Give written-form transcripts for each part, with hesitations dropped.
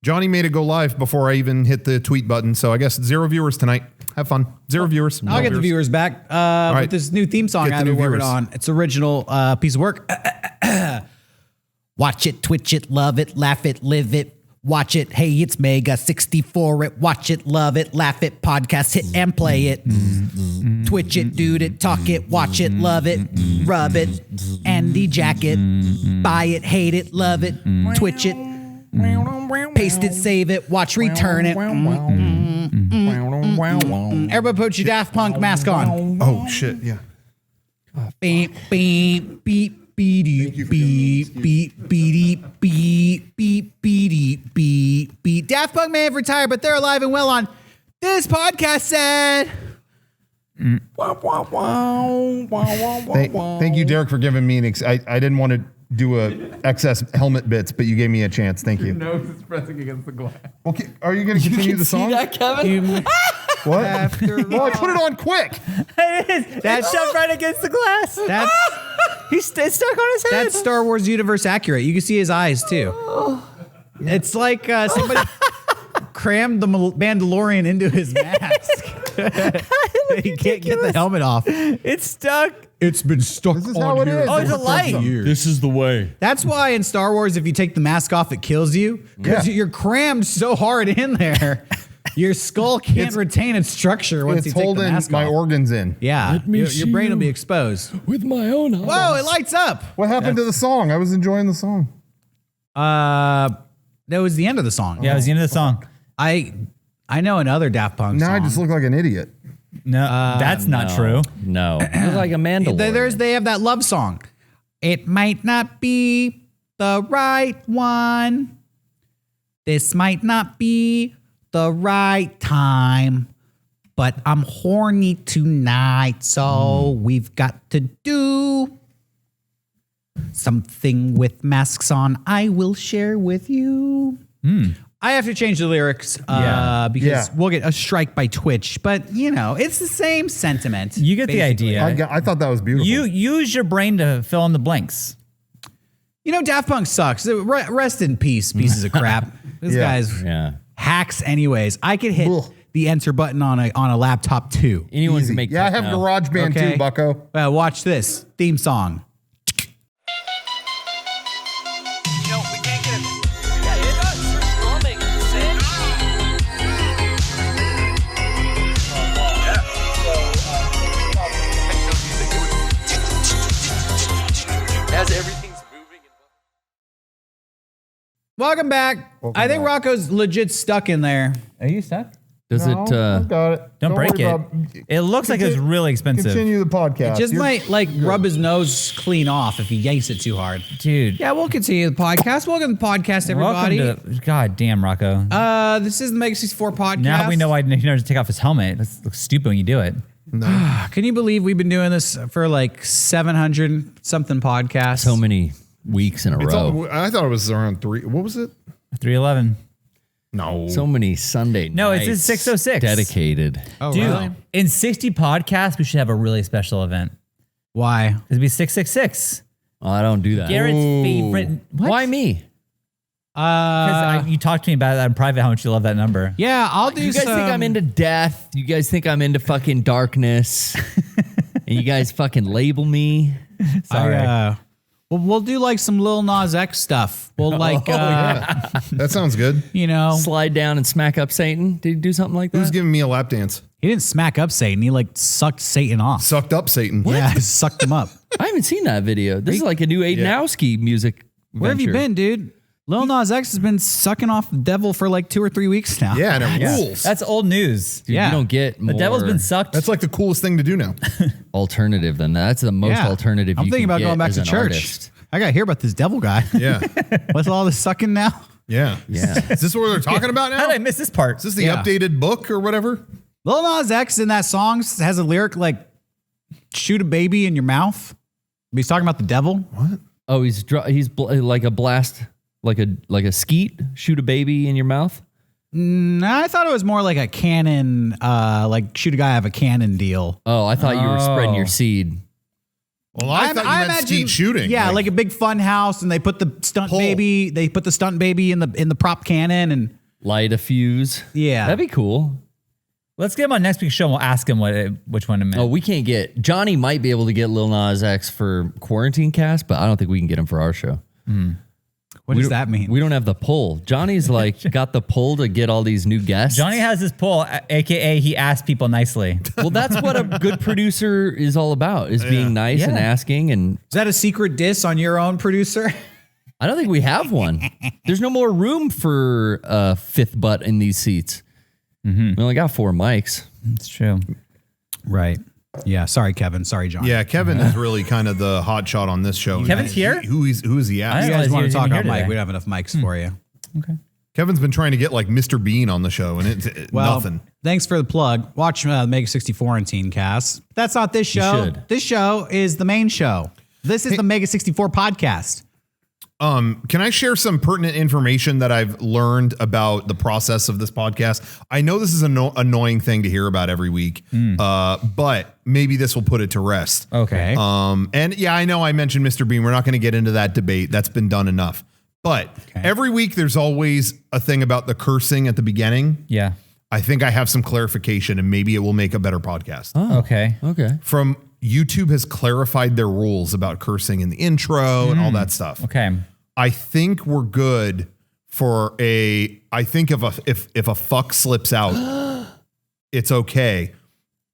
Johnny made it go live before I even hit the tweet button. So I guess 0 viewers tonight. Have fun. 0 viewers. I'll get the viewers back with this new theme song I've been working on. It's original piece of work. Watch it, twitch it, love it, laugh it, live it. Watch it. Hey, it's Mega64. It. Watch it, love it, laugh it, podcast, hit and play it. Twitch it, dude it, talk it, watch it, love it, rub it, Andy jack it, buy it, hate it, love it, twitch it, paste it, save it, watch, return it. Everybody put your Daft Punk mask on. Oh, shit. Yeah. Beep, beep, beep. Beep, beep, beep, beep, beep, beep, beep, beep, beep. Daft Punk may have retired, but they're alive and well on this podcast set. Thank you, Derek, for giving me I didn't want to do a excess helmet bits, but you gave me a chance. Thank you. Your nose is pressing against the glass. Okay, are you going to continue the song? See that, Kevin? What? Well, I put it on quick. That shoved right against the glass. He's stuck on his head. That's Star Wars universe accurate. You can see his eyes too. It's like somebody crammed the Mandalorian into his mask. He can't get the helmet off. It's stuck. It's been stuck This is how it is. Oh, it's a light. This is the way. That's why in Star Wars, if you take the mask off, it kills you. Because you're crammed so hard in there. Your skull can't retain its structure once you take the mask off. It's holding my organs in. Yeah, your brain will be exposed. With my own eyes. Whoa, it lights up. What happened to the song? I was enjoying the song. That was the end of the song. Yeah, it was the end of the song. I know another Daft Punk song. Now I just look like an idiot. No, that's not true. No. You're like a Mandalorian. They have that love song. It might not be the right one. This might not be the right time, but I'm horny tonight, so we've got to do something with masks on. I will share with you. I have to change the lyrics because we'll get a strike by Twitch, but you know, it's the same sentiment. You get basically. The idea. I thought that was beautiful. You use your brain to fill in the blanks. You know, Daft Punk sucks. Rest in peace, pieces of crap. This guy's hacks anyways. I could hit the enter button on a laptop too. Anyone can make I have GarageBand too, bucko. Watch this theme song. Welcome back. I think Rocco's legit stuck in there. Are you stuck? Does it? I got it. Don't break it. It looks like it's really expensive. Continue the podcast. It just might rub his nose clean off if he yanks it too hard. Dude. Yeah, we'll continue the podcast. Welcome to the podcast, everybody. God damn, Rocco. This is the Mega64 podcast. Now we know why he never take off his helmet. It looks stupid when you do it. Can you believe we've been doing this for like 700 something podcasts? So many weeks in a row. I thought it was around 3. What was it? 311. No. So many Sunday No, nights. it's 606. Dedicated. Oh, Dude, really? in 60 podcasts, we should have a really special event. Why? It'd be 666. Oh, I don't do that. Garrett's favorite. What? Why me? Because you talked to me about that in private, how much you love that number. Yeah, I'll do You guys think I'm into death? You guys think I'm into fucking darkness? And you guys fucking label me? Sorry. We'll do like some Lil Nas X stuff. We'll That sounds good. you know, Slide down and smack up Satan? Did you do something like that? Who's giving me a lap dance? he didn't smack up Satan. He like sucked Satan off. Sucked up Satan. Yeah, he sucked him up. I haven't seen that video. This is like a new Aidenowski music Where have you venture. been, dude? Lil Nas X has been sucking off the devil for like 2 or 3 weeks now. Yeah, and it rules. That's old news. Dude, Yeah. You don't get more The devil's been sucked. That's like the coolest thing to do now. alternative than that. That's the most alternative I'm you thinking can about get going back as to an church. artist. I got to hear about this devil guy. Yeah. What's all this sucking now? Yeah. Yeah. Is this what they're talking about now? How did I miss this part? Is this the Yeah. updated book or whatever? Lil Nas X in that song has a lyric like, shoot a baby in your mouth. He's talking about the devil. What? Oh, he's like a blast, like a skeet, shoot a baby in your mouth. Nah, I thought it was more like a cannon, like shoot a guy, have a cannon deal. Oh, I thought you were spreading your seed. Well, I thought you meant skeet shooting. Yeah, like a big fun house, and they put the stunt baby. They put the stunt baby in the prop cannon and light a fuse. Yeah, that'd be cool. Let's get him on next week's show. And we'll ask him which one to make. Oh, we can't get Johnny. Might be able to get Lil Nas X for quarantine cast, but I don't think we can get him for our show. What does that mean? We don't have the pull. Johnny's like got the pull to get all these new guests. Johnny has his pull, aka he asks people nicely. Well, that's what a good producer is all about: is being nice and asking. And is that a secret diss on your own producer? I don't think we have one. There's no more room for a fifth butt in these seats. We only got 4 mics. It's true. Right. Yeah. Sorry, Kevin. Sorry, John. Yeah, Kevin is really kind of the hot shot on this show. Kevin's here? Who is he I at? You didn't guys realize want he to talk was even about here Mike? today. We don't have enough mics for you. Okay. Kevin's been trying to get like Mr. Bean on the show, and it's nothing. Thanks for the plug. Watch Mega64 and Teen Cast. That's not this show. should. This show is the main show. This is the Mega64 podcast. Can I share some pertinent information that I've learned about the process of this podcast? I know this is an annoying thing to hear about every week, but maybe this will put it to rest. Okay. And yeah, I know I mentioned Mr. Bean. We're not going to get into that debate. That's been done enough. But every week there's always a thing about the cursing at the beginning. Yeah. I think I have some clarification, and maybe it will make a better podcast. Oh, Okay. Okay. From YouTube has clarified their rules about cursing in the intro and all that stuff. Okay. I think we're good for I think if a fuck slips out, it's okay.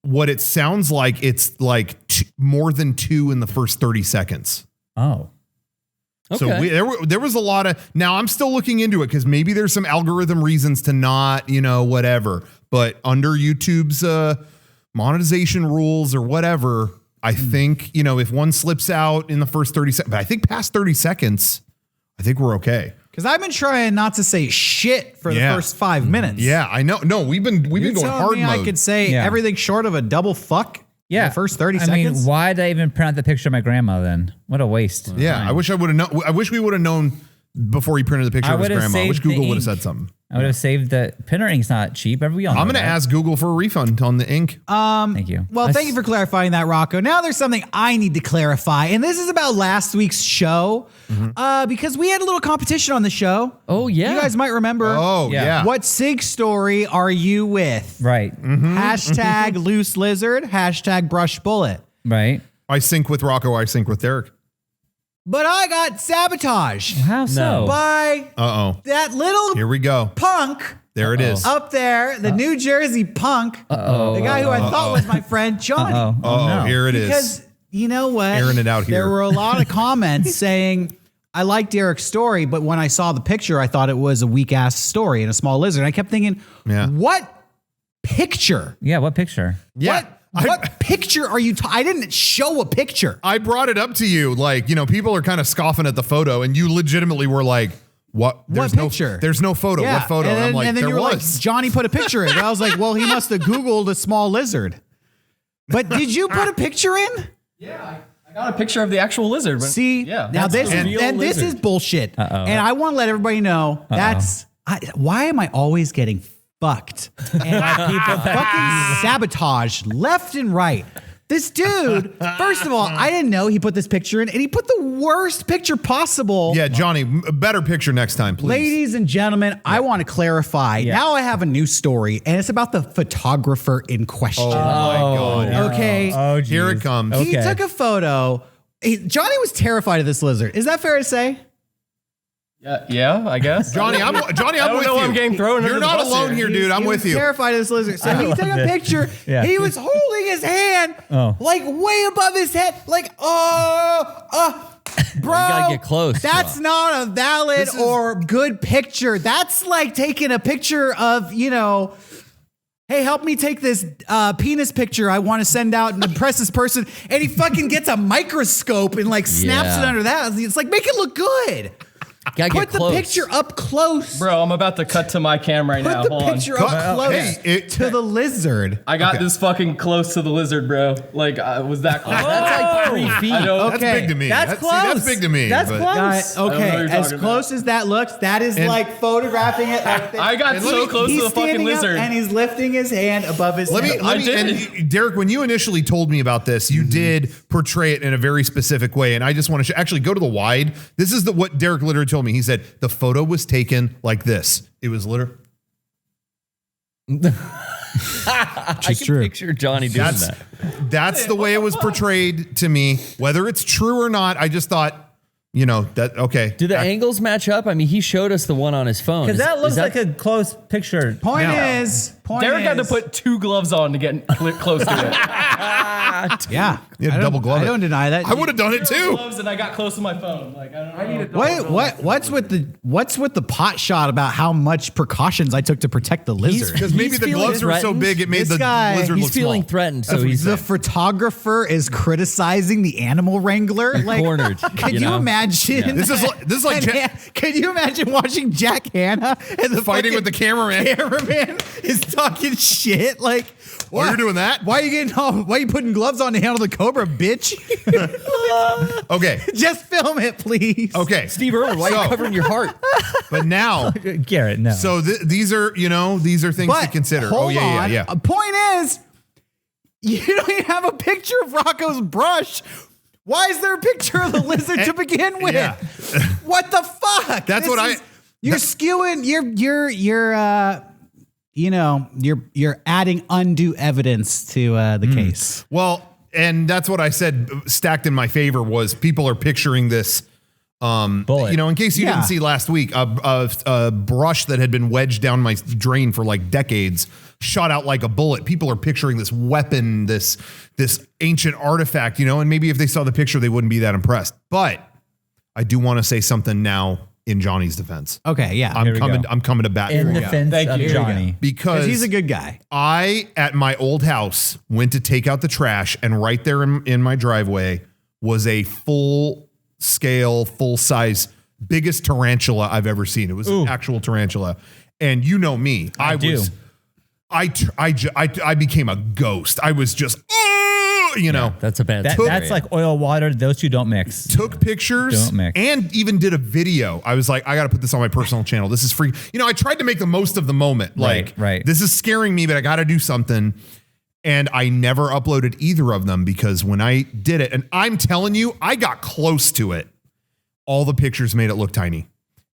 What it sounds like, it's like more than 2 in the first 30 seconds. Oh. So there was a lot of, now I'm still looking into it because maybe there's some algorithm reasons to not, whatever, but under YouTube's monetization rules or whatever, I think, if one slips out in the first 30 seconds, but I think past 30 seconds, I think we're okay. Because I've been trying not to say shit for the first 5 minutes. Yeah, I know. No, we've been going hard mode. I could say everything short of a double fuck. Yeah. In the first 30 I seconds. mean, why did I even print out the picture of my grandma then? What a waste. Yeah, I wish I would have known. I wish we would have known before he printed the picture I of his would've grandma. I wish saved the Google would have ink. said something. I would have saved the printer ink's not cheap. We all know I'm going to that. ask Google for a refund on the ink. Thank you. Well, thank you for clarifying that, Rocco. Now there's something I need to clarify, and this is about last week's show, because we had a little competition on the show. Oh, yeah. You guys might remember. Oh, Yeah. yeah. What SIG story are you with? Right. Hashtag loose lizard, hashtag brush bullet. Right. I sync with Rocco. I sync with Derek. But I got sabotaged How so? by Uh-oh. that little Here we go. punk There it is. up there, the New Jersey punk, the guy who I thought was my friend Johnny. Oh, here it is. Because you know what? Airing it out here. There were a lot of comments saying, I like Derek's story, but when I saw the picture, I thought it was a weak ass story and a small lizard. I kept thinking, what picture? Yeah, what picture? Yeah. What picture are you? I didn't show a picture. I brought it up to you. Like, people are kind of scoffing at the photo, and you legitimately were like, what? There's picture? There's no photo. Yeah. What photo? And I'm like, and then there you were was. like, Johnny put a picture in. And I was like, well, he must have Googled a small lizard. But did you put a picture in? Yeah, I got a picture of the actual lizard. But See, yeah, now that's this the is real and this lizard. is bullshit. And I want to let everybody know why am I always getting fucked? And fucking sabotage left and right. This dude, first of all, I didn't know he put this picture in, and he put the worst picture possible. Yeah, Johnny, a better picture next time, please. Ladies and gentlemen, I want to clarify. Now I have a new story, and it's about the photographer in question. Oh, my God. Okay. Oh, geez. Here it comes. He took a photo. Johnny was terrified of this lizard. Is that fair to say? Yeah, I guess. Johnny, I'm with you. I'm getting thrown You're under the not bus alone here, dude. I'm He with was you. terrified of this lizard. So he took a picture. Yeah. He was holding his hand like way above his head, like, bro. You gotta get close. That's not a valid or good picture. That's like taking a picture of, hey, help me take this penis picture I want to send out and impress this person. And he fucking gets a microscope and like snaps it under that. It's like, make it look good. Gotta Put get the close. picture up close. Bro, I'm about to cut to my cam right now. Put the Hold on. picture up close Hey, to the lizard. I got this fucking close to the lizard, bro. Like, was that close? That's like 3 feet. I know. That's big to me. That's close. that's big to me. That's but- close. Guys, know what okay, you're as talking close as that looks, that is like photographing it. Like I got so close to he's the fucking standing up lizard. and he's lifting his hand above his Let head. me, and Derek, when you initially told me about this, you did portray it in a very specific way. And I just want to actually go to the wide. This is what Derek literally told me. He said the photo was taken like this. It was literally. I can picture Johnny doing that. That's the way it was portrayed to me. Whether it's true or not, I just thought, that, okay. Do the angles match up? I mean, he showed us the one on his phone. Because that looks is like a close picture. Point Now- is, Derek had to put 2 gloves on to get close to it. yeah, You had double glove I it. don't deny that. I would have done it too. Gloves and I got close to my phone. Like, I don't know. What's with the pot shot about how much precautions I took to protect the lizard? Because maybe He's the feeling gloves were so threatened. big, it made This the guy, lizard He's look feeling small. threatened, so That's what he's The photographer is criticizing the animal wrangler. Like, cornered, Can you you know? imagine? This is like Can you imagine watching Jack Hanna and the fighting with the cameraman. cameraman is talking shit? Like, Oh, you're doing that? Why are you putting gloves on to handle the cobra, bitch? Okay. Just film it, please. Okay. Steve Irwin, why are you covering your heart? But now, Garrett, no. so these are things to consider. Hold on. Yeah. A point is, you don't even have a picture of Rocco's brush. Why is there a picture of the lizard to begin with? Yeah. What the fuck? That's You're skewing. You're adding undue evidence to the case. Well, and that's what I said stacked in my favor was people are picturing this. Bullet. In case you didn't see last week, a brush that had been wedged down my drain for like decades shot out like a bullet. People are picturing this weapon, this ancient artifact, and maybe if they saw the picture, they wouldn't be that impressed. But I do want to say something now in Johnny's defense. Okay, yeah. I'm coming to bat in for you. defense Thank of you. Johnny. Because He's a good guy. I, at my old house, went to take out the trash, and right there in my driveway was a full-scale, full-size, biggest tarantula I've ever seen. It was an actual tarantula. And you know me. I became a ghost. I was just, That's a bad That's like oil, water. Those two don't mix. took pictures Don't mix. and even did a video. I was like, I got to put this on my personal channel. This is free. I tried to make the most of the moment. Like, right. This is scaring me, but I got to do something. And I never uploaded either of them because when I did it, and I'm telling you, I got close to it. All the pictures made it look tiny.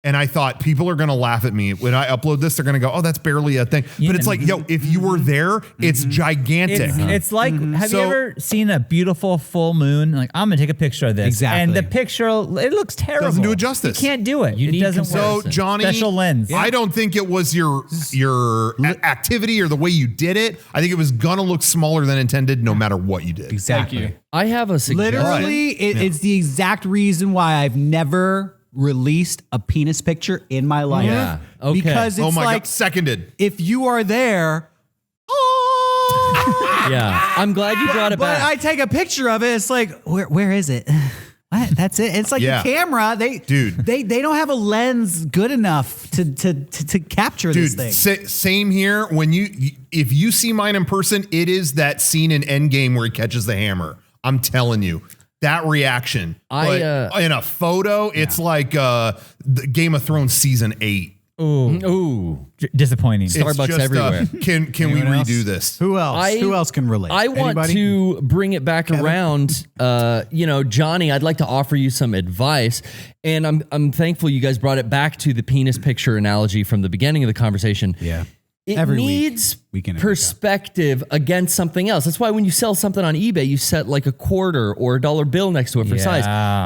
And I thought people are going to laugh at me when I upload this. They're going to go, "Oh, that's barely a thing." But it's like, yo, if you were there, it's gigantic. It's like, have you ever seen a beautiful full moon? Like, I'm gonna take a picture of this. Exactly. And the picture, it looks terrible. Doesn't do it justice. You can't do it. You it need doesn't comparison. work. So Johnny, Special lens. I don't think it was your activity or the way you did it. I think it was gonna look smaller than intended, no matter what you did. Exactly. Thank you. I have a suggestion. Literally, it's the exact reason why I've never released a penis picture in my life. Yeah. Okay. Because it's Oh my like, god, seconded. if you are there, Yeah. I'm glad you brought it but back. I take a picture of it, it's like, where is it? What? That's it. It's like Yeah. the camera. They don't have a lens good enough to capture this thing. Same here. When if you see mine in person, it is that scene in Endgame where he catches the hammer. I'm telling you. That reaction. But in a photo, it's like the Game of Thrones season 8. Ooh. Disappointing. It's Starbucks just, everywhere. Can we Anyone else? redo this? Who else? Who else can relate? I want Anybody? to bring it back around. Johnny, I'd like to offer you some advice. And I'm thankful you guys brought it back to the penis picture analogy from the beginning of the conversation. Yeah. It Every needs week in a perspective against something else. That's why when you sell something on eBay, you set like a quarter or a dollar bill next to it for Yeah.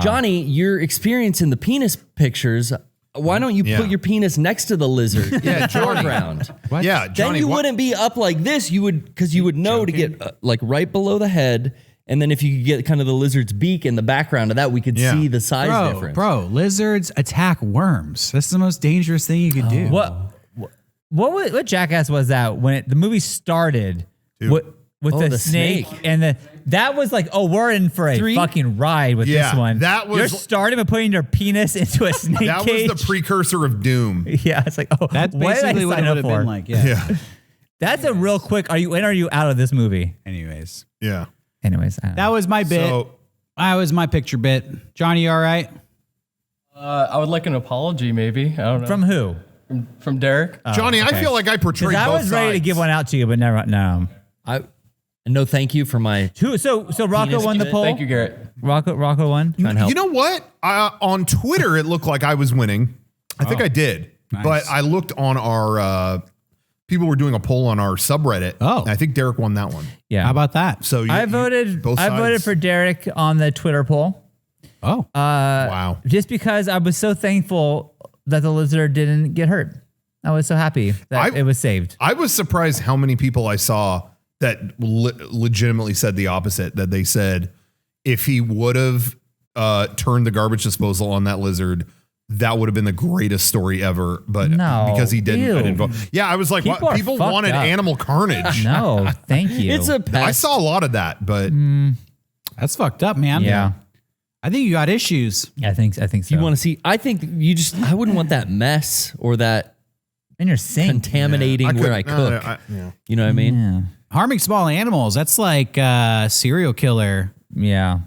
size. Johnny, your experience in the penis pictures, why don't you put your penis next to the lizard in the foreground? Yeah, Then Johnny. you wouldn't be up like this. You would, because you would know to get like right below the head. And then if you could get kind of the lizard's beak in the background of that, we could see the size difference. Bro, lizards attack worms. That's the most dangerous thing you could do. What jackass was that when the movie started? with the snake. And that was like, oh, we're in for a fucking ride with this one. That was, you're starting with putting your penis into a snake cage. That was the precursor of Doom. Yeah, it's like, oh, that's basically what it would have been like. Yeah. That's a real quick. When are you out of this movie? Anyways. Yeah. Anyways, that was my bit. That was my picture bit. Johnny, you all right? I would like an apology, maybe. I don't know. From who? From Derek. Johnny, I feel like I portrayed both sides. I was ready to give one out to you, but never. No. No, thank you for my. So Rocco won the poll. Thank you, Garrett. Rocco won. You know what? On Twitter, it looked like I was winning. I think I did, but I looked on our. People were doing a poll on our subreddit. Oh, I think Derek won that one. Yeah. How about that? So I voted for Derek on the Twitter poll. Oh, wow! Just because I was so thankful that the lizard didn't get hurt. I was so happy that it was saved. I was surprised how many people I saw that legitimately said the opposite. That they said if he would have turned the garbage disposal on that lizard, that would have been the greatest story ever. But because he didn't, I didn't vote. Yeah, I was like, people wanted animal carnage. No, thank you. It's a pest. I saw a lot of that, but that's fucked up, man. Yeah. I think you got issues. I think so. You want to see? I think I wouldn't want that mess or that in your sink contaminating where I cook. You know what I mean? Yeah. Harming small animals. That's like serial killer. Yeah.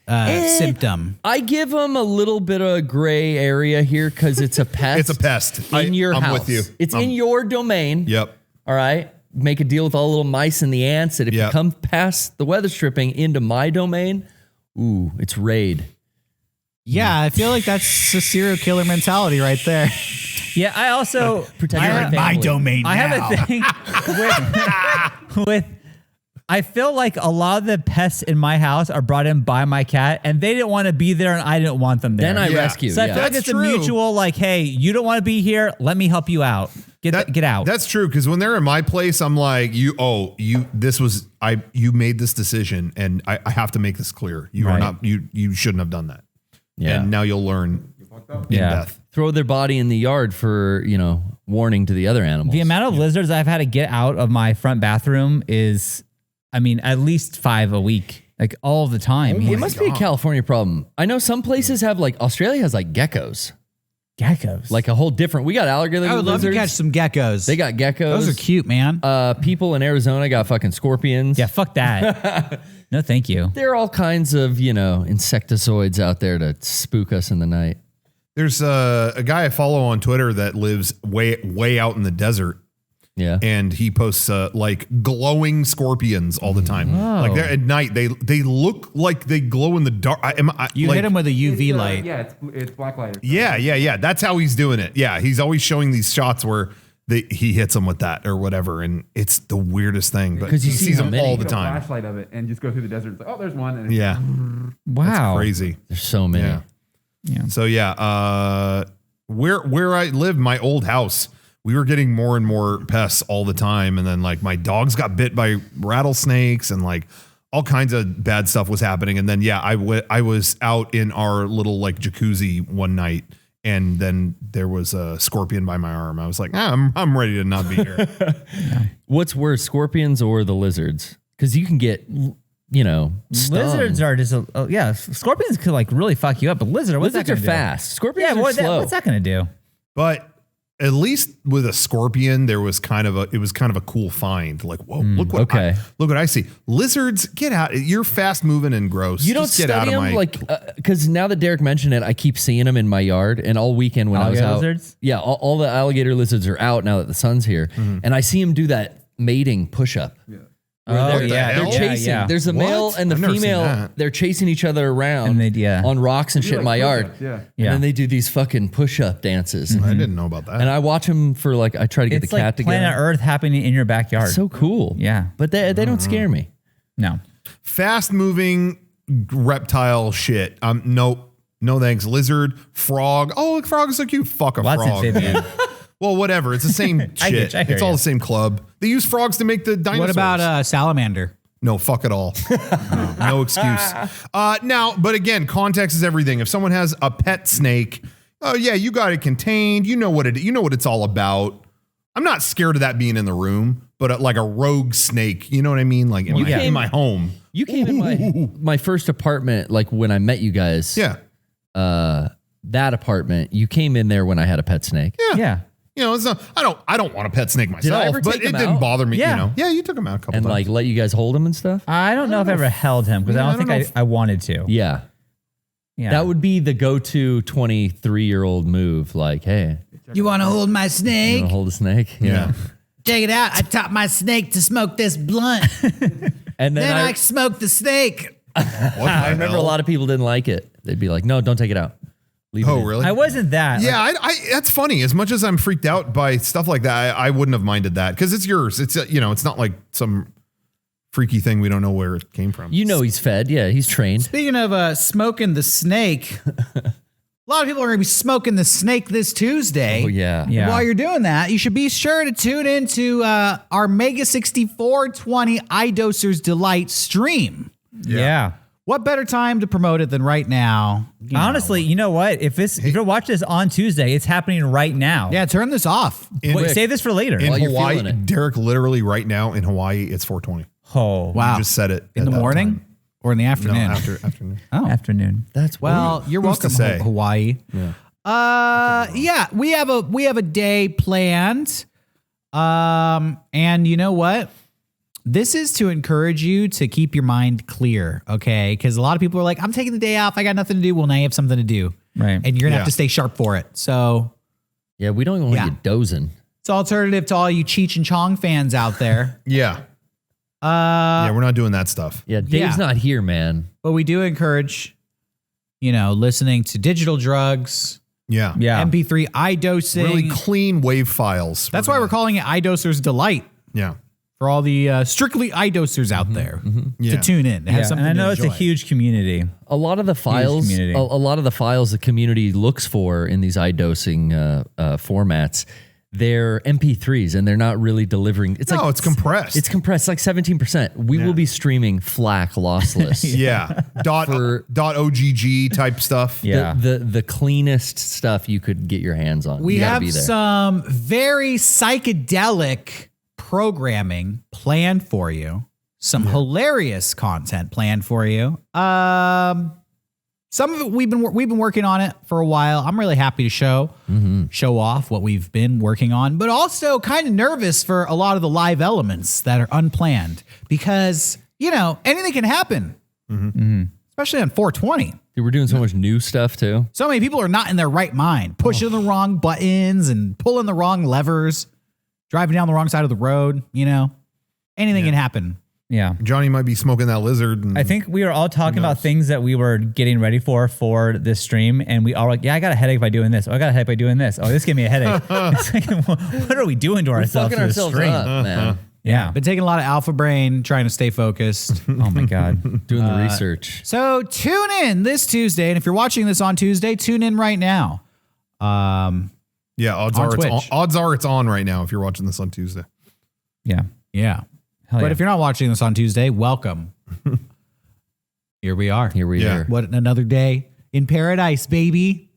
Symptom. I give them a little bit of gray area here because it's a pest. It's a pest. In your house. I'm with you. It's in your domain. Yep. All right. Make a deal with all the little mice and the ants that if you come past the weather stripping into my domain, ooh, it's raid. Yeah, I feel like that's a serial killer mentality right there. Yeah, I also protect my domain. I have a thing with I feel like a lot of the pests in my house are brought in by my cat, and they didn't want to be there, and I didn't want them there. Then I rescue. So I feel like it's a mutual, like, hey, you don't want to be here. Let me help you out. Get out. That's true, because when they're in my place, I'm like, you made this decision, and I have to make this clear. You are not. You shouldn't have done that. Yeah. And now you'll learn in death. Throw their body in the yard for, warning to the other animals. The amount of lizards I've had to get out of my front bathroom is, at least 5 a week, like all the time. It must be a California problem. I know some places have Australia has geckos. Geckos. Like a whole different, we got alligator lizards. I would love to catch some geckos. They got geckos. Those are cute, man. People in Arizona got fucking scorpions. Yeah, fuck that. No, thank you. There are all kinds of, insectoids out there to spook us in the night. There's a guy I follow on Twitter that lives way out in the desert. Yeah. And he posts glowing scorpions all the time. Oh. Like they're at night, they look like they glow in the dark. You hit them with a UV light. Yeah, it's black light. Yeah. That's how he's doing it. Yeah, he's always showing these shots where he hits them with that or whatever, and it's the weirdest thing. But he sees them all the time. Flashlight of it and just go through the desert. It's like, oh, there's one. And yeah. Wow. That's crazy. There's so many. Yeah. So where I live, my old house, we were getting more and more pests all the time. And then my dogs got bit by rattlesnakes and all kinds of bad stuff was happening. And then, I was out in our little jacuzzi one night, and then there was a scorpion by my arm. I was like, I'm ready to not be here. What's worse, scorpions or the lizards? Because you can get, stung. Lizards are just, scorpions could really fuck you up, but lizards are fast. Scorpions are slow. What's that going to do? But at least with a scorpion, it was kind of a cool find. Like, whoa, look what I see. Lizards, get out. You're fast moving and gross. You don't Just get out study of them because now that Derek mentioned it, I keep seeing them in my yard, and all weekend when I was out. Lizards? Yeah, all the alligator lizards are out now that the sun's here, and I see them do that mating push up. Yeah. They're chasing. Yeah. There's a male and the female. They're chasing each other around on rocks and shit in my yard. And then they do these fucking push-up dances. I didn't know about that. And I watch them for I try to get the cat together. Planet Earth happening in your backyard. It's so cool. Yeah. But they don't scare me. No. Fast moving reptile shit. Nope. No thanks. Lizard, frog. Oh, look, frog is so cute. Fuck a frog. Amphibian. Well, whatever. It's the same shit. It's all the same club. They use frogs to make the dinosaurs. What about salamander? No, fuck it all. No excuse. Now, but again, context is everything. If someone has a pet snake, oh yeah, you got it contained. You know what it's all about. I'm not scared of that being in the room, but like a rogue snake. You know what I mean? Like in my home. You came in my first apartment, like when I met you guys. Yeah. That apartment, you came in there when I had a pet snake. Yeah. You know, it's not, I don't want a pet snake I myself, ever but take it him didn't out? bother me. Yeah. You know, yeah, you took him out a couple And times. like let you guys hold him and stuff. I don't know if I ever held him because I don't think I wanted to. Yeah. Yeah. That would be the go-to 23-year-old move. Like, hey, You want to hold my you snake? want to hold a snake? yeah. Check it out. I taught my snake to smoke this blunt. And then I smoked the snake. I remember a lot of people didn't like it. They'd be like, no, don't take it out. Leave it Oh, in. really? I wasn't that. Yeah, I that's funny. As much as I'm freaked out by stuff like that, I wouldn't have minded that because it's yours. It's you know, it's not like some freaky thing we don't know where it came from. You know he's fed. Yeah, he's trained. Speaking of smoking the snake, a lot of people are going to be smoking the snake this Tuesday. Oh, yeah. Yeah. While you're doing that, you should be sure to tune into our Mega64 20 iDoser's Delight stream. Yeah. What better time to promote it than right now? Honestly, you know what? If you're watching this on Tuesday, it's happening right now. Yeah, turn this off. Wait, save this for later. in While you're Hawaii, feeling it. Derek, literally right now in Hawaii, it's 4:20. Oh, Wow. You just said it In at the that morning time. or in the No, afternoon? afternoon. afternoon. That's Well, you're Who's to welcome, say? Hawaii. Yeah, we have a day planned. And you know what? This is to encourage you to keep your mind clear, okay? Because a lot of people are like, I'm taking the day off. I got nothing to do. Well, now you have something to do. Right. And you're going to Yeah. have to stay sharp for it. So Yeah, we don't even want Yeah. to get dozing. it's alternative to all you Cheech and Chong fans out there. Yeah. Yeah, we're not doing that stuff. Yeah, Dave's Yeah. not here, man. But we do encourage, listening to digital drugs, Yeah. Yeah. MP3 iDosing. Really clean wave files. That's why we're calling it iDoser's Delight. Yeah. For all the strictly iDosers out there Yeah. to tune in. To have Yeah, something and I know to it's a enjoy. huge community. A lot of the files, community. a lot of the files the community looks for in these iDosing formats, they're MP3s and they're not really delivering. It's No, it's compressed. It's compressed, like 17%. We will be streaming FLAC lossless. Yeah. dot OGG type stuff. Yeah. The cleanest stuff you could get your hands on. We You gotta have be there. some very psychedelic programming planned for you. Some hilarious content planned for you. Some of it we've been working on it for a while. I'm really happy to show off what we've been working on, but also kind of nervous for a lot of the live elements that are unplanned because anything can happen, especially on 420. Dude, we're doing so much new stuff too. So many people are not in their right mind, pushing the wrong buttons and pulling the wrong levers, driving down the wrong side of the road. Anything can happen. Yeah. Johnny might be smoking that lizard. And I think we were all talking about things that we were getting ready for this stream, and we all were like, yeah, I got a headache by doing this. Oh, I got a headache by doing this. Oh, this gave me a headache. It's like, what are we doing to ourselves Fucking for this ourselves stream? up, man. Yeah. Been taking a lot of alpha brain, trying to stay focused. Oh my God. Doing the research. So tune in this Tuesday, and if you're watching this on Tuesday, tune in right now. yeah, odds on are Twitch. it's on right now if you're watching this on Tuesday. Yeah. Yeah. Hell But yeah. if you're not watching this on Tuesday, welcome. Here we are. Here we Yeah. are. What another day in paradise, baby.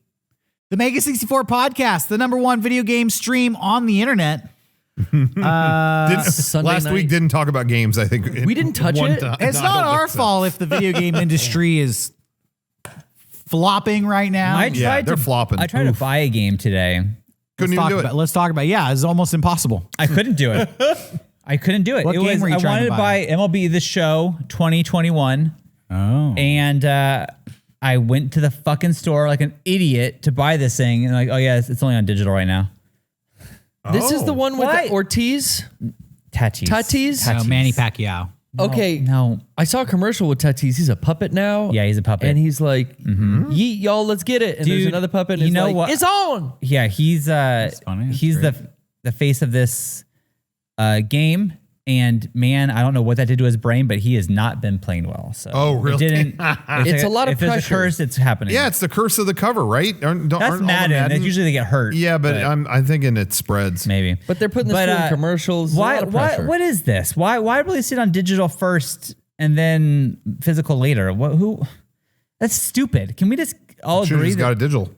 The Mega64 podcast, the #1 video game stream on the internet. Sunday Last night. week didn't talk about games, I think. We didn't touch One it. time. It's No, I not don't our think so. fault if the video game industry is flopping right now. Yeah, they're flopping. I tried to buy a game today. Couldn't even do it. Let's talk about. Yeah, it's almost impossible. I couldn't do it. I couldn't do it. What it game was, were you I trying wanted to to buy? buy MLB The Show 2021. Oh, And I went to the fucking store like an idiot to buy this thing. And like, oh yeah, it's only on digital right now. This is the one with What? the Ortiz. Tatis. Tatis? Manny Pacquiao. Okay. No. I saw a commercial with Tatis. He's a puppet now. Yeah, he's a puppet. And he's like, yeet, y'all, let's get it. And there's Dude, another puppet. And you it's know like, what? It's on. Yeah, he's funny. That's he's great. the face of this game. And man, I don't know what that did to his brain, but he has not been playing well. So Oh, really? It didn't. It's a lot of if there's a pressure. curse, it's happening. Yeah, it's the curse of the cover, right? Aren't all that's the Madden. That's usually they get hurt. Yeah, but I'm thinking it spreads. maybe. But they're putting this But, in commercials. Why? A lot of Why? pressure. What is this? Why release it on digital first and then physical later? What? Who? That's stupid. Can we just all Should have agree? just got a digital.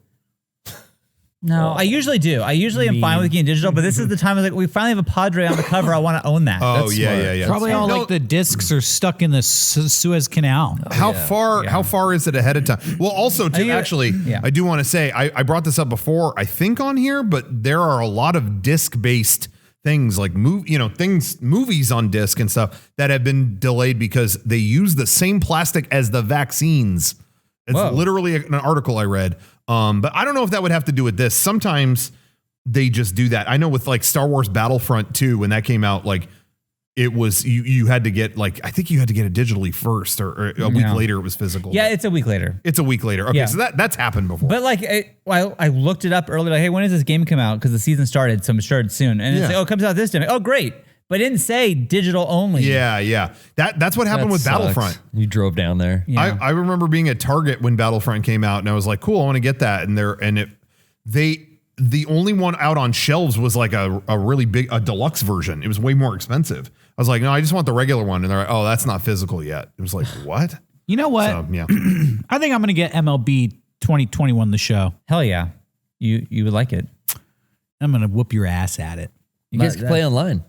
No, I usually do. I usually am fine with getting digital, but this is the time like we finally have a Padre on the cover. I want to own that. Oh, That's yeah, smart. yeah, yeah. Probably all like the discs are stuck in the Suez Canal. How far is it ahead of time? Well, also too, actually, I do want to say I brought this up before, I think on here, but there are a lot of disc-based things like movies on disc and stuff that have been delayed because they use the same plastic as the vaccines. It's literally an article I read. But I don't know if that would have to do with this. Sometimes they just do that. I know with like Star Wars Battlefront 2, when that came out, like it was, you had to get like, I think you had to get it digitally first or a week later it was physical. Yeah, it's a week later. It's a week later. Okay, so that's happened before. But like, I looked it up earlier, like, hey, when does this game come out? Because the season started, so I'm sure it's soon. And it's like, oh, it comes out this time. Oh, great. But it didn't say digital only. Yeah. That's what happened with Battlefront. You drove down there. Yeah. I remember being at Target when Battlefront came out, and I was like, cool, I want to get that. And the only one out on shelves was like a really big, a deluxe version. It was way more expensive. I was like, no, I just want the regular one. And they're like, oh, that's not physical yet. It was like, what? You know what? So, yeah. I think I'm going to get MLB 2021 the show. Hell yeah. You would like it. I'm going to whoop your ass at it. You guys can play online.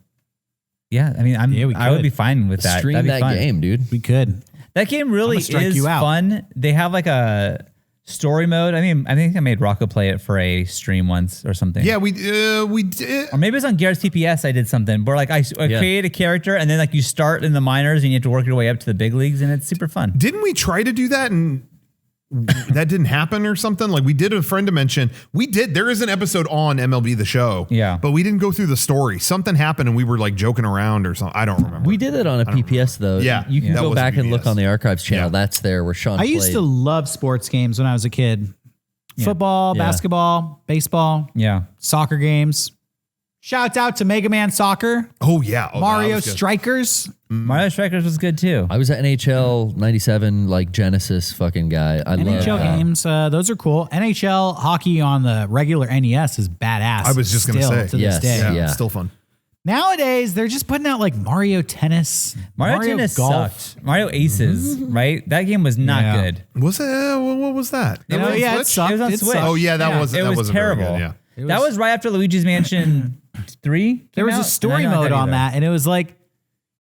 Yeah, I mean, I would be fine with that. Stream That'd be that fun. game, dude. We could. That game really strike is you out. fun. They have like a story mode. I mean, I think I made Rocco play it for a stream once or something. Yeah, we did. Or maybe it was on Garrett's TPS. I did something where like I create a character and then like you start in the minors and you have to work your way up to the big leagues and it's super fun. Didn't we try to do that and that didn't happen or something? Like we did, a friend to mention, there is an episode on MLB The Show. Yeah. But we didn't go through the story. Something happened and we were like joking around or something. I don't remember. We did it on a PPS though. Yeah. You can That go was back and look PPS. on the archives channel. Yeah. That's there where Sean I used to love sports games when I was a kid. Football, Yeah. basketball, baseball, Yeah. soccer games. Shouts out to Mega Man Soccer, Oh, yeah. Oh, that Mario was good. Strikers. Mario Strikers was good too. I was at NHL 97, like Genesis fucking guy. I love NHL that. games, those are cool. NHL hockey on the regular NES is badass. I was just gonna still say. to Yes. this day. Yeah, still fun. Nowadays, they're just putting out like Mario Tennis, Mario Tennis Golf. sucked. Mario Aces, right? That game was not Yeah. good. Was it? What was that? You know, was on yeah, Switch? it sucked. It was on It Switch. sucked. Oh, yeah, that It wasn't was very terrible. good, yeah. That was right after Luigi's Mansion 3. There was a story mode on that, and it was like,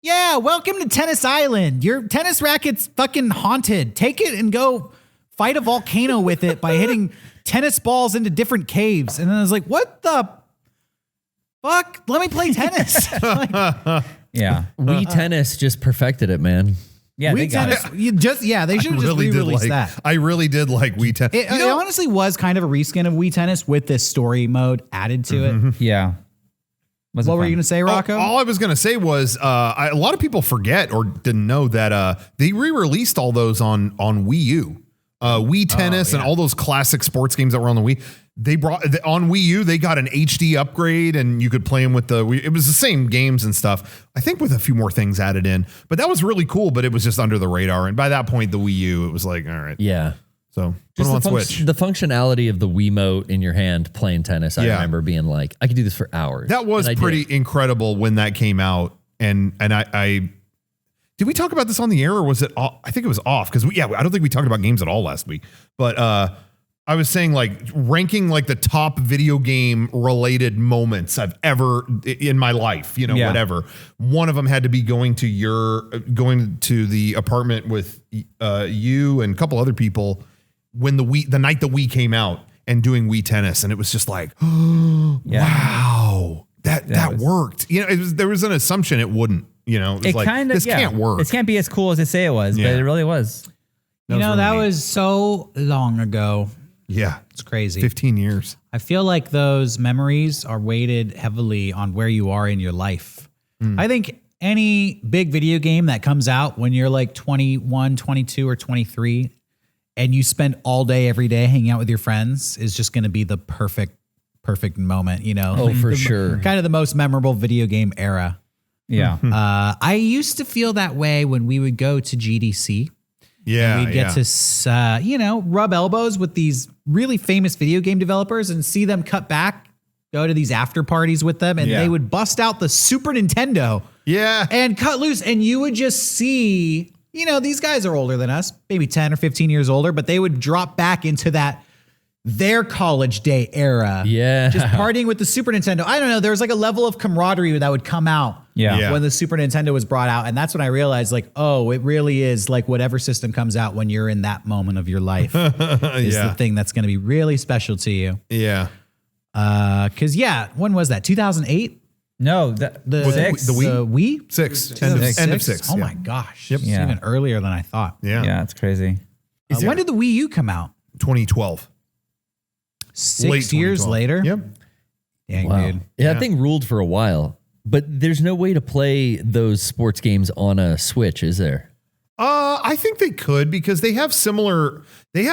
yeah, welcome to Tennis Island. Your tennis racket's fucking haunted. Take it and go fight a volcano with it by hitting tennis balls into different caves. And then I was like, what the fuck? Let me play tennis. Like, Yeah. Wii Tennis just perfected it, man. Yeah, they Wii got Tennis, it. they should have just re-released that. I really did like Wii Tennis. It honestly was kind of a reskin of Wii Tennis with this story mode added to it. Yeah. What were you going to say, Rocco? All I was going to say was a lot of people forget or didn't know that they re-released all those on Wii U. Wii Tennis and all those classic sports games that were on the Wii. They brought on Wii U, they got an HD upgrade and you could play them with the Wii. It was the same games and stuff, I think with a few more things added in. But that was really cool, but it was just under the radar. And by that point, the Wii U, it was like, all right. Yeah. So put Just them on the, Switch. the functionality of the Wiimote in your hand playing tennis, I Yeah. remember being like, I could do this for hours. That was And I pretty did. incredible when that came out. And I did we talk about this on the air or was it off? I think it was off because I don't think we talked about games at all last week. But I was saying like ranking like the top video game related moments I've ever in my life, whatever. One of them had to be going to the apartment with you and a couple other people when the night the Wii came out and doing Wii Tennis. And it was just like, wow, that worked. There was an assumption it wouldn't, it was It like, kind of this can't work. This can't be as cool as they say it was, but Yeah. it really was. That really was so long ago. Yeah. It's crazy. 15 years. I feel like those memories are weighted heavily on where you are in your life. I think any big video game that comes out when you're like 21, 22, or 23, and you spend all day, every day hanging out with your friends is just going to be the perfect moment, Oh, for sure. Kind of the most memorable video game era. Yeah. I used to feel that way when we would go to GDC. Yeah. We'd get to, rub elbows with these really famous video game developers and see them cut back, go to these after parties with them, and they would bust out the Super Nintendo and cut loose. And you would just see, these guys are older than us, maybe 10 or 15 years older, but they would drop back into that their college day era. Yeah. Just partying with the Super Nintendo. I don't know. There was like a level of camaraderie that would come out Yeah. when the Super Nintendo was brought out. And that's when I realized like, oh, it really is like whatever system comes out when you're in that moment of your life is the thing that's going to be really special to you. Yeah. Cause when was that? 2008? No, the Wii? The Wii? 6. End of 6. Oh my gosh. Yep. It's Yeah. even earlier than I thought. Yeah. it's crazy. When did the Wii U come out? 2012. 6 years 2012. later? Yep. Dang, Wow. dude. Yeah, that thing ruled for a while, but there's no way to play those sports games on a Switch, is there? I think they could because they have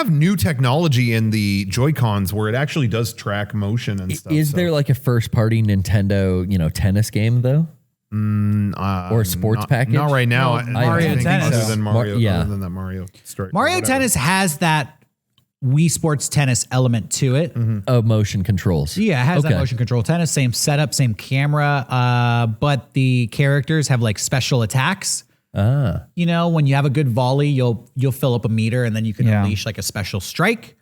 new technology in the Joy-Cons where it actually does track motion and stuff. Is there like a first party Nintendo, tennis game though? Or a sports package? Not right now. Mario I think Tennis. Other than Mario, Yeah. other than that Mario Strike. Mario Tennis has that Wii Sports Tennis element to it. Oh, motion controls. Yeah, it has that Okay. motion control tennis, same setup, same camera, but the characters have like special attacks. When you have a good volley, you'll fill up a meter and then you can unleash like a special strike.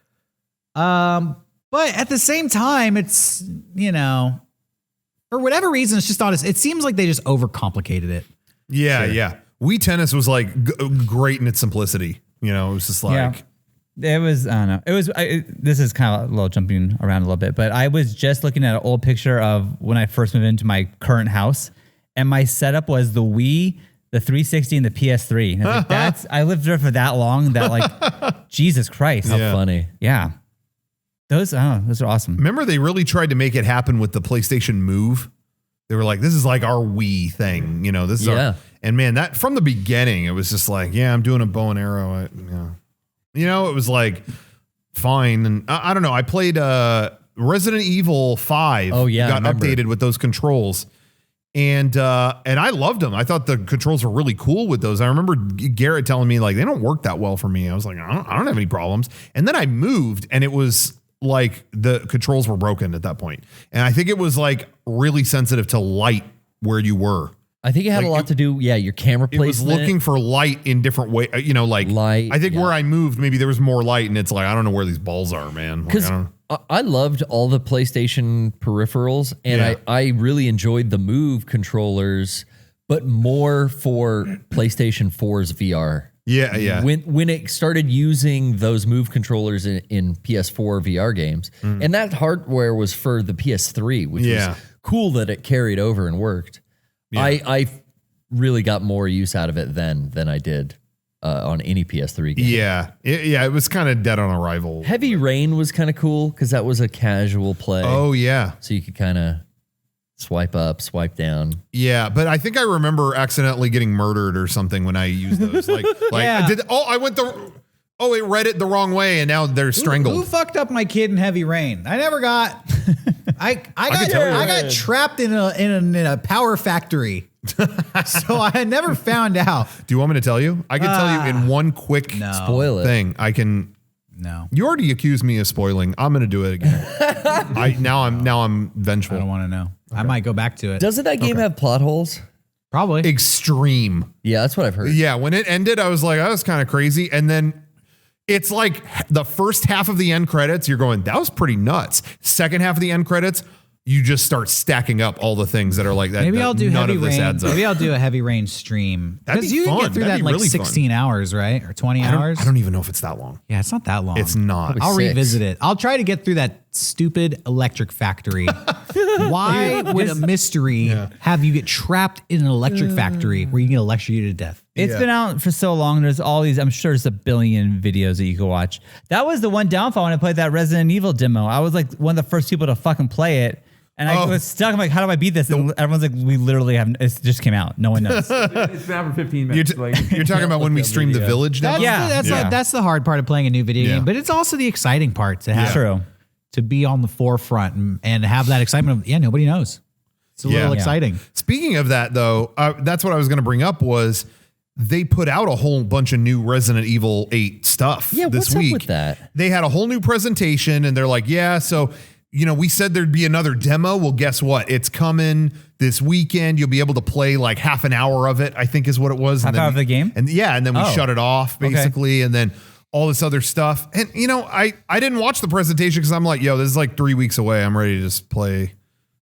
But at the same time, it's, for whatever reason, it's just not it seems like they just overcomplicated it. Yeah. Wii Tennis was like great in its simplicity. It was just like, It was, I don't know. It was, this is kind of a little jumping around a little bit, but I was just looking at an old picture of when I first moved into my current house, and my setup was the Wii, the 360, and the PS3. And I was like, I lived there for that long that like, Jesus Christ. How funny. Yeah. Those are awesome. remember they really tried to make it happen with the PlayStation Move. They were like, this is like our Wii thing. This is our, and man, that from the beginning, it was just like, I'm doing a bow and arrow. It was like fine. And I don't know. I played Resident Evil 5. Oh, yeah, I got remember. updated with those controls. And I loved them. I thought the controls were really cool with those. I remember Garrett telling me like, they don't work that well for me. I was like, I don't have any problems. And then I moved and it was like the controls were broken at that point. And I think it was like really sensitive to light where you were. I think it had a lot to do. Yeah, your camera It was placement. looking for light in different ways, like Light, I think yeah. where I moved, maybe there was more light and it's like, I don't know where these balls are, man. Like, Because I loved all the PlayStation peripherals, and I really enjoyed the Move controllers, but more for PlayStation 4's VR. Yeah. When it started using those Move controllers in PS4 VR games, and that hardware was for the PS3, which was cool that it carried over and worked. Yeah. I really got more use out of it than I did on any PS3 game. Yeah. It was kind of dead on arrival. Heavy Rain was kind of cool because that was a casual play. Oh, yeah. So you could kind of swipe up, swipe down. Yeah, but I think I remember accidentally getting murdered or something when I used those. Like Yeah. it read it the wrong way and now they're strangled. Who fucked up my kid in Heavy Rain? I never got. I got trapped in a power factory, so I never found out. Do you want me to tell you? I can tell you in one quick Spoil it. thing. I can. No, You already accused me of spoiling. I'm going to do it again. Now I'm vengeful. I don't want to know. I might go back to it. Doesn't that game have plot holes? Probably. Extreme. Yeah, that's what I've heard. Yeah, when it ended, I was like, that was kind of crazy. And then it's like the first half of the end credits, you're going, that was pretty nuts. Second half of the end credits, you just start stacking up all the things that are like that. Maybe that I'll do none Heavy of this Rain. adds up. Maybe I'll do a Heavy Rain stream That'd because be you can fun. get through That'd that be in like really fun. 16 hours, right, or 20 hours. I don't even know if it's that long. Yeah, it's not that long. It's not. Probably I'll 6. revisit it. I'll try to get through that stupid electric factory. Why would a mystery have you get trapped in an electric factory where you get electrocuted to death? It's been out for so long. There's all these, I'm sure there's a billion videos that you can watch. That was the one downfall when I played that Resident Evil demo. I was like one of the first people to fucking play it. And I was stuck. I'm like, how do I beat this? And everyone's like, we literally have, it just came out. No one knows. It's been out for 15 minutes. You're talking about when we streamed the Village demo? That's the hard part of playing a new video game, but it's also the exciting part to have True. to be on the forefront and have that excitement of, nobody knows. It's a little exciting. Speaking of that, though, that's what I was going to bring up was they put out a whole bunch of new Resident Evil 8 stuff Yeah, this what's week. up with that? They had a whole new presentation and they're like, so, we said there'd be another demo. Well, guess what? It's coming this weekend. You'll be able to play like half an hour of it, I think is what it was. Half hour of the game? And then we shut it off basically. And then all this other stuff. And, you know, I didn't watch the presentation because I'm like, yo, this is like 3 weeks away. I'm ready to just play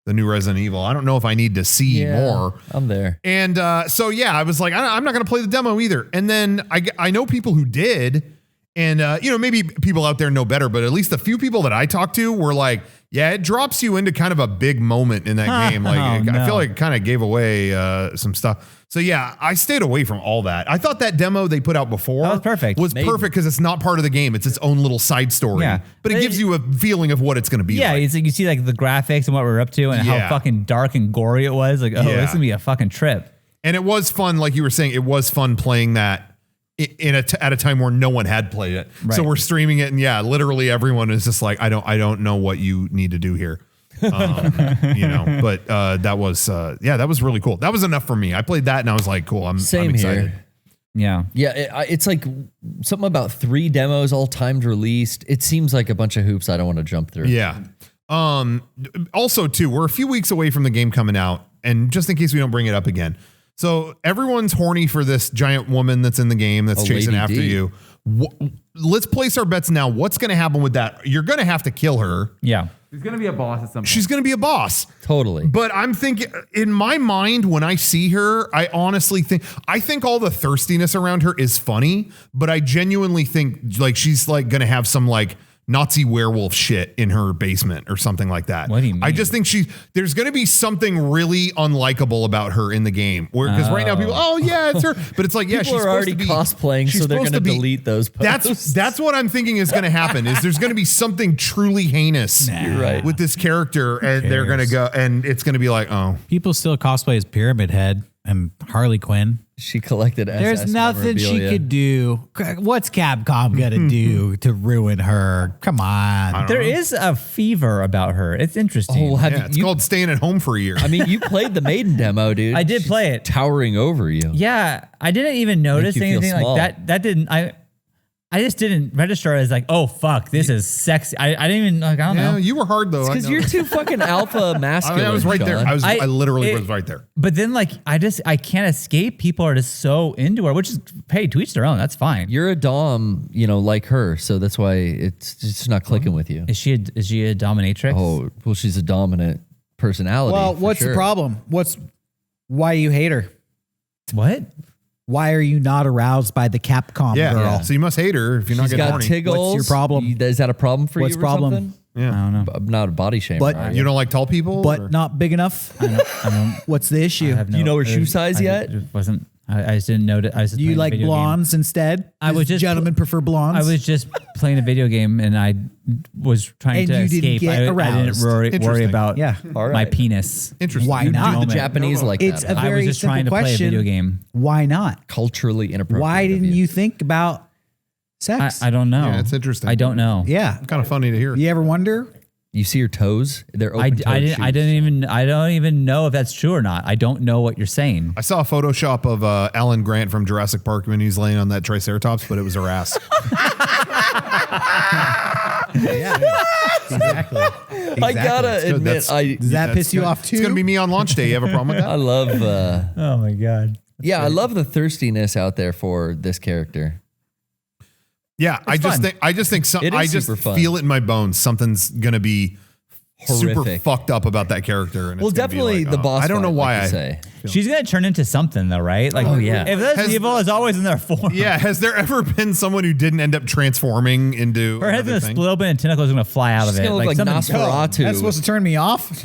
the new Resident Evil. I don't know if I need to see more. I'm there. And so, yeah, I was like, I'm not going to play the demo either. And then I know people who did. And, you know, maybe people out there know better, but at least a few people that I talked to were like, yeah, it drops you into kind of a big moment in that game. Like, I feel like it kind of gave away some stuff. So, yeah, I stayed away from all that. I thought that demo they put out before was perfect because it's not part of the game. It's its own little side story. Yeah. But it gives you a feeling of what it's going to be like. Yeah, it's like you see like the graphics and what we're up to and how fucking dark and gory it was. Like, this is going to be a fucking trip. And it was fun, like you were saying, it was fun playing that at a time where no one had played it. Right. So we're streaming it, and literally everyone is just like, I don't know what you need to do here. You know, but that was really cool. That was enough for me. I played that and I was like, cool, I'm excited. Here. Yeah. Yeah, it's like something about 3 demos all timed released. It seems like a bunch of hoops I don't want to jump through. Yeah. Also, too, we're a few weeks away from the game coming out, and just in case we don't bring it up again. So everyone's horny for this giant woman that's in the game that's chasing after you. Let's place our bets now. What's going to happen with that? You're going to have to kill her. Yeah. She's going to be a boss at some point. She's going to be a boss. Totally. But I'm thinking, in my mind, when I see her, I honestly think all the thirstiness around her is funny, but I genuinely think like she's like going to have some like Nazi werewolf shit in her basement or something like that. What do you mean? I just think there's going to be something really unlikable about her in the game. Because right now people, it's her. But it's like, people she's are already cosplaying, so they're going to delete those posts. That's what I'm thinking is going to happen. Is there's going to be something truly heinous with this character, and they're going to go, and it's going to be like, oh, People still cosplay as Pyramid Head and Harley Quinn. She collected SS There's nothing she memorabilia. could do. What's Capcom gonna do to ruin her? Come on. There is a fever about her. It's interesting. Oh, it's called staying at home for a year. I mean, you played the Maiden demo, dude. I did play it. Towering over you. Yeah, I didn't even notice you feel anything small. like that. That didn't. I just didn't register as like, oh fuck, this is sexy. I didn't even like. I don't know. You were hard though. Because you're too fucking alpha masculine. I was right there. Sean. I literally was right there. But then like I can't escape. People are just so into her, which is hey, to each their own. That's fine. You're a dom, like her, so that's why it's just not clicking with you. Is she a dominatrix? Oh, well, she's a dominant personality. Well, for what's sure. the problem? Why you hate her? What? Why are you not aroused by the Capcom girl? So you must hate her if you're not She's getting got horny. tiggles. What's your problem? Is that a problem for What's you? problem? Something? I don't know. I'm not a body shamer. But- are You don't like tall people? But or? not big enough? I don't. What's the issue? I have Do you know her shoe size I yet? Wasn't. I just didn't know that. I was just Do you playing a like video game. blondes instead? I was Does just- gentlemen prefer blondes. I was just playing a video game and I was trying And to you didn't escape. get I didn't aroused. worry Interesting. about All right. my penis. Interesting. Why You do not? The moment. Japanese like It's that. a I was very just simple trying to play a question. video game. Why not? Culturally inappropriate. Why of didn't you think about sex? I don't know. Yeah, it's interesting. I don't know. Yeah. Kind of funny to hear. You ever wonder? You see her toes? They're I open. don't even know if that's true or not. I don't know what you're saying. I saw a Photoshop of Alan Grant from Jurassic Park when he's laying on that Triceratops, but it was her ass. Yeah. Exactly. I gotta good. admit, That's- Does that piss you off too? It's going to be me on launch day. You have a problem with I that? love. Oh my god. I love the thirstiness out there for this character. Yeah, I just think It is super fun. feel it in my bones. Something's going to be super Horrific. fucked up about that character. And Well, it's gonna be definitely like, the boss. I don't know fight, why like I you say. She's gonna turn into something though, right? Like, Oh, yeah. If Resident Has- Evil is always in their form. Yeah, has there ever been someone who didn't end up transforming into Her head's another gonna thing? split open and tentacles are gonna fly out She's of it. gonna look like something- Nosferatu. That's supposed to turn me off?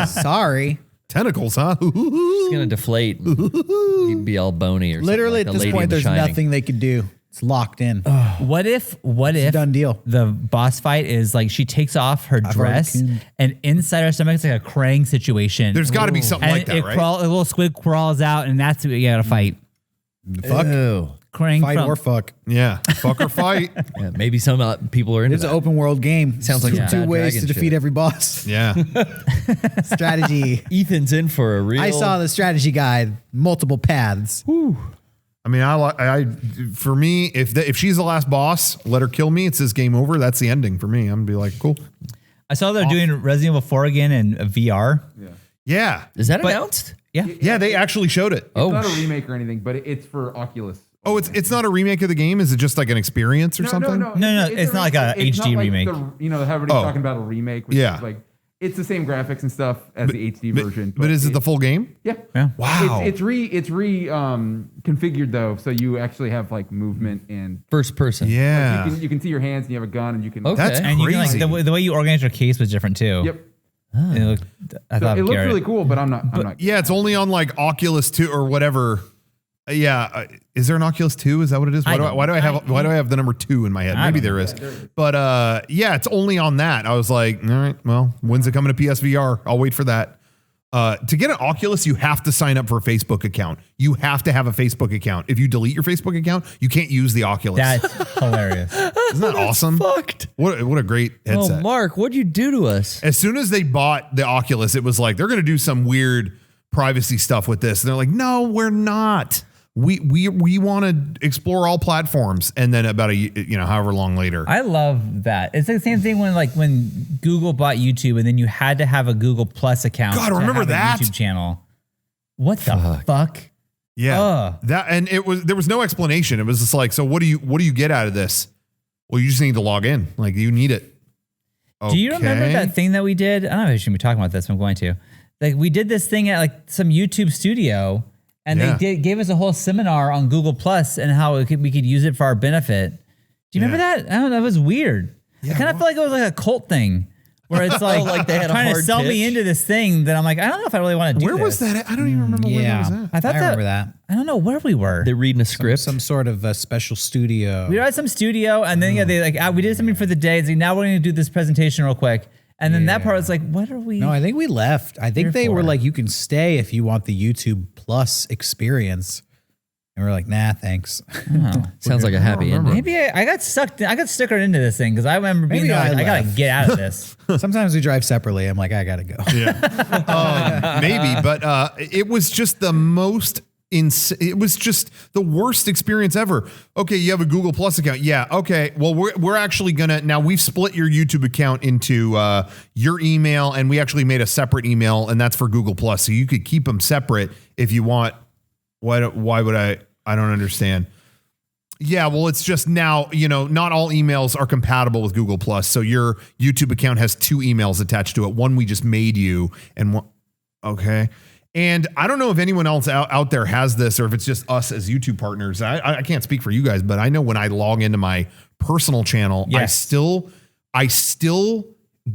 Sorry. Tentacles, huh? It's gonna deflate. You'd be all bony or Literally something like at the this lady point, in The there's Shining. nothing they could do. It's locked in. What if a done deal. the boss fight is like she takes off her dress already- and inside her stomach it's like a Krang situation. There's got to be something and like that, right? a little squid crawls out and that's what you gotta fight. Fuck. Ew. Krang Fight from, or fuck. Yeah, fuck or fight. Yeah, maybe some people are into It's an that. open world game. Sounds like two, some two Bad ways Dragon to defeat shit. every boss. Yeah, Strategy. Ethan's in for a real. I saw the strategy guide. Multiple paths. I mean, for me, if she's the last boss, let her kill me. It says game over. That's the ending for me. I'm gonna be like, cool. I saw they're doing Resident Evil 4 again in VR. Yeah, Is that But- announced? Yeah. yeah. They actually showed it. Oh, It's not a remake or anything, but it's for Oculus. Oh, it's not a remake of the game. Is it just like an experience or something? No, it's not like a it's HD not like remake. How everybody's talking about a remake. Which Yeah. is like it's the same graphics and stuff as the HD version. But is it the full game? Yeah. Wow. It's configured though, so you actually have like movement and First person. Yeah. you can see your hands and you have a gun and you can. Okay. That's And you can crazy. the way you organize your case was different too. Yep. I So thought it looks Garrett- really cool, but I'm not. Yeah, it's only on like Oculus 2 or whatever. Is there an Oculus 2? Is that what it is? Why do I have the number 2 in my head? Maybe there is. But it's only on that. I was like, all right, well, when's it coming to PSVR? I'll wait for that. To get an Oculus, you have to sign up for a Facebook account. You have to have a Facebook account. If you delete your Facebook account, you can't use the Oculus. That's hilarious. Isn't that awesome? Fucked. What a great headset. Oh, Mark, what'd you do to us? As soon as they bought the Oculus, it was like, they're going to do some weird privacy stuff with this. And they're like, no, we're not. We want to explore all platforms. And then about however long later. I love that. It's the same thing when Google bought YouTube and then you had to have a Google Plus account. God, to remember have a that? YouTube channel. What the fuck? Yeah. Ugh. There was no explanation. It was just like, so what do you get out of this? Well, you just need to log in. Like you need it. Do you remember Okay. that thing that we did? I don't know if I should be talking about this, but I'm going to. Like we did this thing at like some YouTube studio and they gave us a whole seminar on Google Plus and how we could use it for our benefit. Do you remember that? I don't know. That was weird. I kind of feel like it was like a cult thing where it's like, like they had a trying to hard sell me pitch? into this thing that I'm like, I don't know if I really want to do Where was this. that? I don't even remember where that was at. I thought remember that. I don't know where we were. They're reading a script. Some sort of a special studio. We were at some studio and then they like we did something for the day. It's like, now we're going to do this presentation real quick. And then that part was like, what are we? No, I think we left. I think they were like, you can stay if you want the YouTube Plus experience. And we're like, nah, thanks. Sounds like a happy ending. Maybe I got stuck. I got stickered into this thing because I remember being Maybe like, I I gotta left. get out of this. Sometimes we drive separately. I'm like, I gotta go. Maybe, but it was just the most it was just the worst experience ever. Okay, you have a Google Plus account. Yeah, okay. Well, we're actually now we've split your YouTube account into your email, and we actually made a separate email, and that's for Google Plus. So you could keep them separate if you want. Why would I don't understand. Yeah, well, it's just now, not all emails are compatible with Google Plus. So your YouTube account has 2 emails attached to it. One we just made you and one. Okay. And I don't know if anyone else out there has this or if it's just us as YouTube partners. I can't speak for you guys, but I know when I log into my personal channel, Yes. I still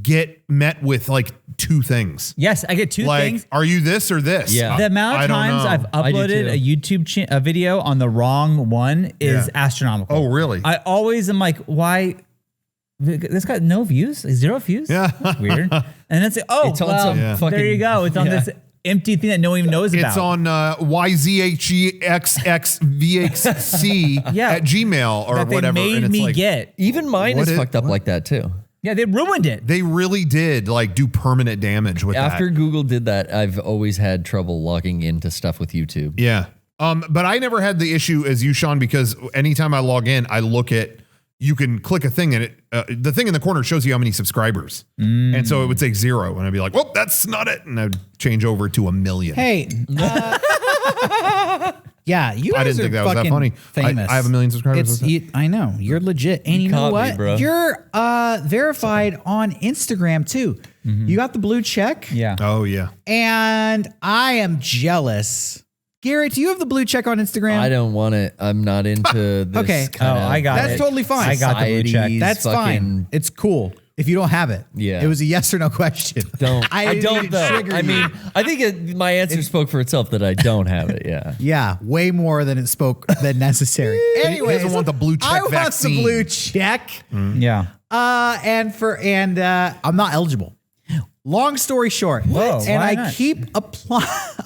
get met with like 2 things. Yes, I get 2 Like, things. are you this or this? Yeah. The amount I of don't times know. I've I do uploaded too. a YouTube a video on the wrong one is Yeah. astronomical. Oh, really? I always am like, why? This got no views, 0 views. Yeah. That's weird. And it's like, oh, It's on well, some Yeah. there you fucking- go. It's on this empty thing that no one even knows about. It's on YZHEXXVXC Yeah. at Gmail or that whatever. they made and it's me like, get. Even mine What is is- fucked up what? like that too. Yeah, they ruined it. They really did like do permanent damage with After that. Google did that, I've always had trouble logging into stuff with YouTube. Yeah. But I never had the issue as you, Sean, because anytime I log in, I look at, you can click a thing and it, the thing in the corner shows you how many subscribers. And so it would say 0 and I'd be like, well, that's not it. And I'd change over to 1 million. Hey. Yeah, you guys I didn't are think that was that fucking funny. famous. I have 1 million subscribers. I know. You're legit. And you know caught me, what? bro. You're verified on Instagram too. You got the blue check. Yeah. Oh, yeah. And I am jealous. Garrett, do you have the blue check on Instagram? I don't want it. I'm not into this Okay. kind of. I got That's it. totally fine. I got the blue check. Society's That's fucking- fine. It's cool. If you don't have it. Yeah. It was a yes or no question. I didn't don't even though. trigger I you. mean, I think my answer spoke for itself that I don't have it. Yeah. Yeah, way more than it spoke than necessary. Anyway, doesn't want the blue check I want vaccine. the blue check. Yeah. And I'm not eligible. Long story short, Whoa, and why I not? keep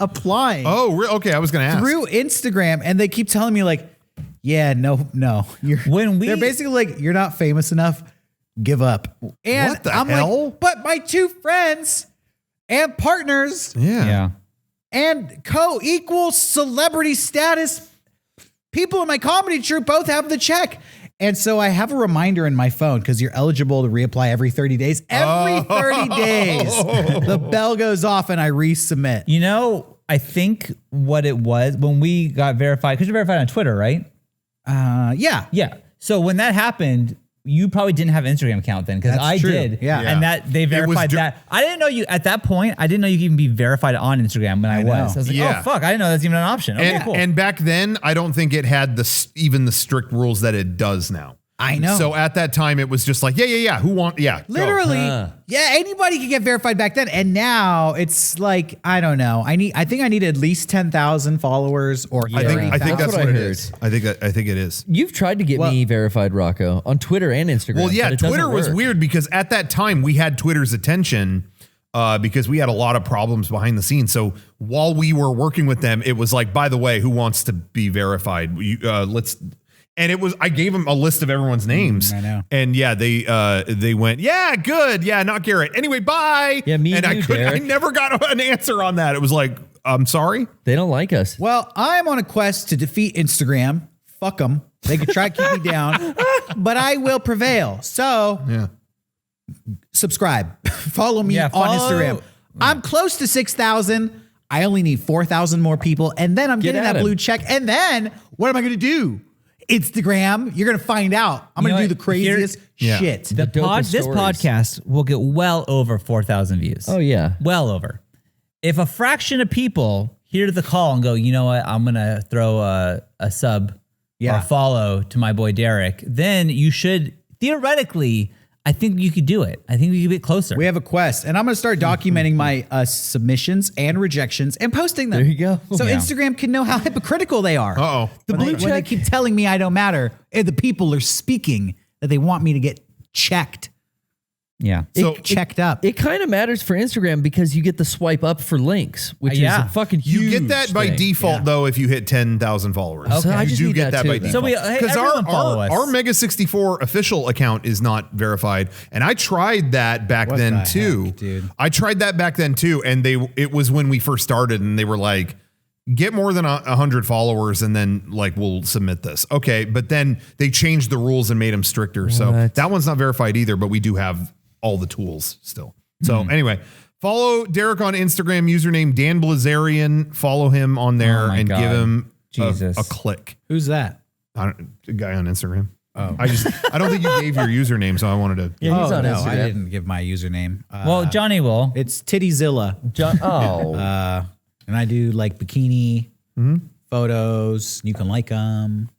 applying Oh, okay. I was going to ask. through Instagram, and they keep telling me like, "Yeah, no, they're basically like, you're not famous enough. Give up." And What the I'm hell? like, but my 2 friends and partners Yeah. and co-equal celebrity status people in my comedy troupe both have the check. And so I have a reminder in my phone because you're eligible to reapply every 30 days. Every 30 days, the bell goes off and I resubmit. You know, I think what it was when we got verified, because you're verified on Twitter, right? Yeah. Yeah. So when that happened, you probably didn't have an Instagram account then, because That's I true. did. Yeah. And that they verified that. I didn't know you at that point. I didn't know you could even be verified on Instagram when I was. know. I was like, Yeah. oh fuck, I didn't know that's even an option. Okay, And, cool. and back then, I don't think it had even the strict rules that it does now. I know. So at that time, it was just like, yeah. Who want? Yeah, go. Literally, yeah, anybody could get verified back then, and now it's like I don't know. I think I need at least 10,000 followers, or I think that's That's what what I it heard. is. I think it is. You've tried to get me verified, Rocco, on Twitter and Instagram. Well, yeah, but it doesn't Twitter was work. weird because at that time we had Twitter's attention because we had a lot of problems behind the scenes. So while we were working with them, it was like, by the way, who wants to be verified? And it was, I gave them a list of everyone's names. I know. And yeah, they went, yeah, good. Yeah, not Garrett. Anyway, bye. Yeah, me and and you, I Derek. never got an answer on that. It was like, I'm sorry. They don't like us. Well, I'm on a quest to defeat Instagram. Fuck them. They could try to keep me down, but I will prevail. So Yeah. subscribe, follow me Yeah, on follow- Instagram. I'm close to 6,000. I only need 4,000 more people, and then I'm Get getting at that him. blue check. And then what am I going to do? Instagram. You're going to find out. I'm You going know to do what? the craziest Yeah. shit. this dopest stories. podcast will get well over 4,000 views. Oh, yeah. Well over. If a fraction of people hear the call and go, you know what, I'm going to throw a sub or a follow to my boy Derek, then you should theoretically, I think you could do it. I think we could get closer. We have a quest, and I'm going to start documenting my submissions and rejections and posting them. There you go. So Yeah. Instagram can know how hypocritical they are. Uh-oh. The blue when they keep telling me I don't matter, and the people are speaking that they want me to get checked. Yeah. So checked up. It kind of matters for Instagram because you get the swipe up for links, which Yeah. is a fucking huge you get that by thing. default though if you hit 10,000 followers. So I You just do need get that that by too, then. default. So we, hey, Because everyone follow us. our Mega64 official account is not verified, and I tried that back What then the too, heck, dude? I tried that back then too, and it was when we first started, and they were like, get more than 100 followers, and then like we'll submit this. Okay, but then they changed the rules and made them stricter. So What? that one's not verified either, but we do have all the tools still. So anyway. Follow Derek on Instagram, username Dan Blazarian. Follow him on there Oh my and God. give him Jesus. a click. Who's that? A guy on Instagram. Oh. I don't think you gave your username, so I wanted to. Yeah, he's on no, Instagram. I didn't give my username. Well, Johnny will. It's Tittyzilla. And I do like bikini photos. You can like them.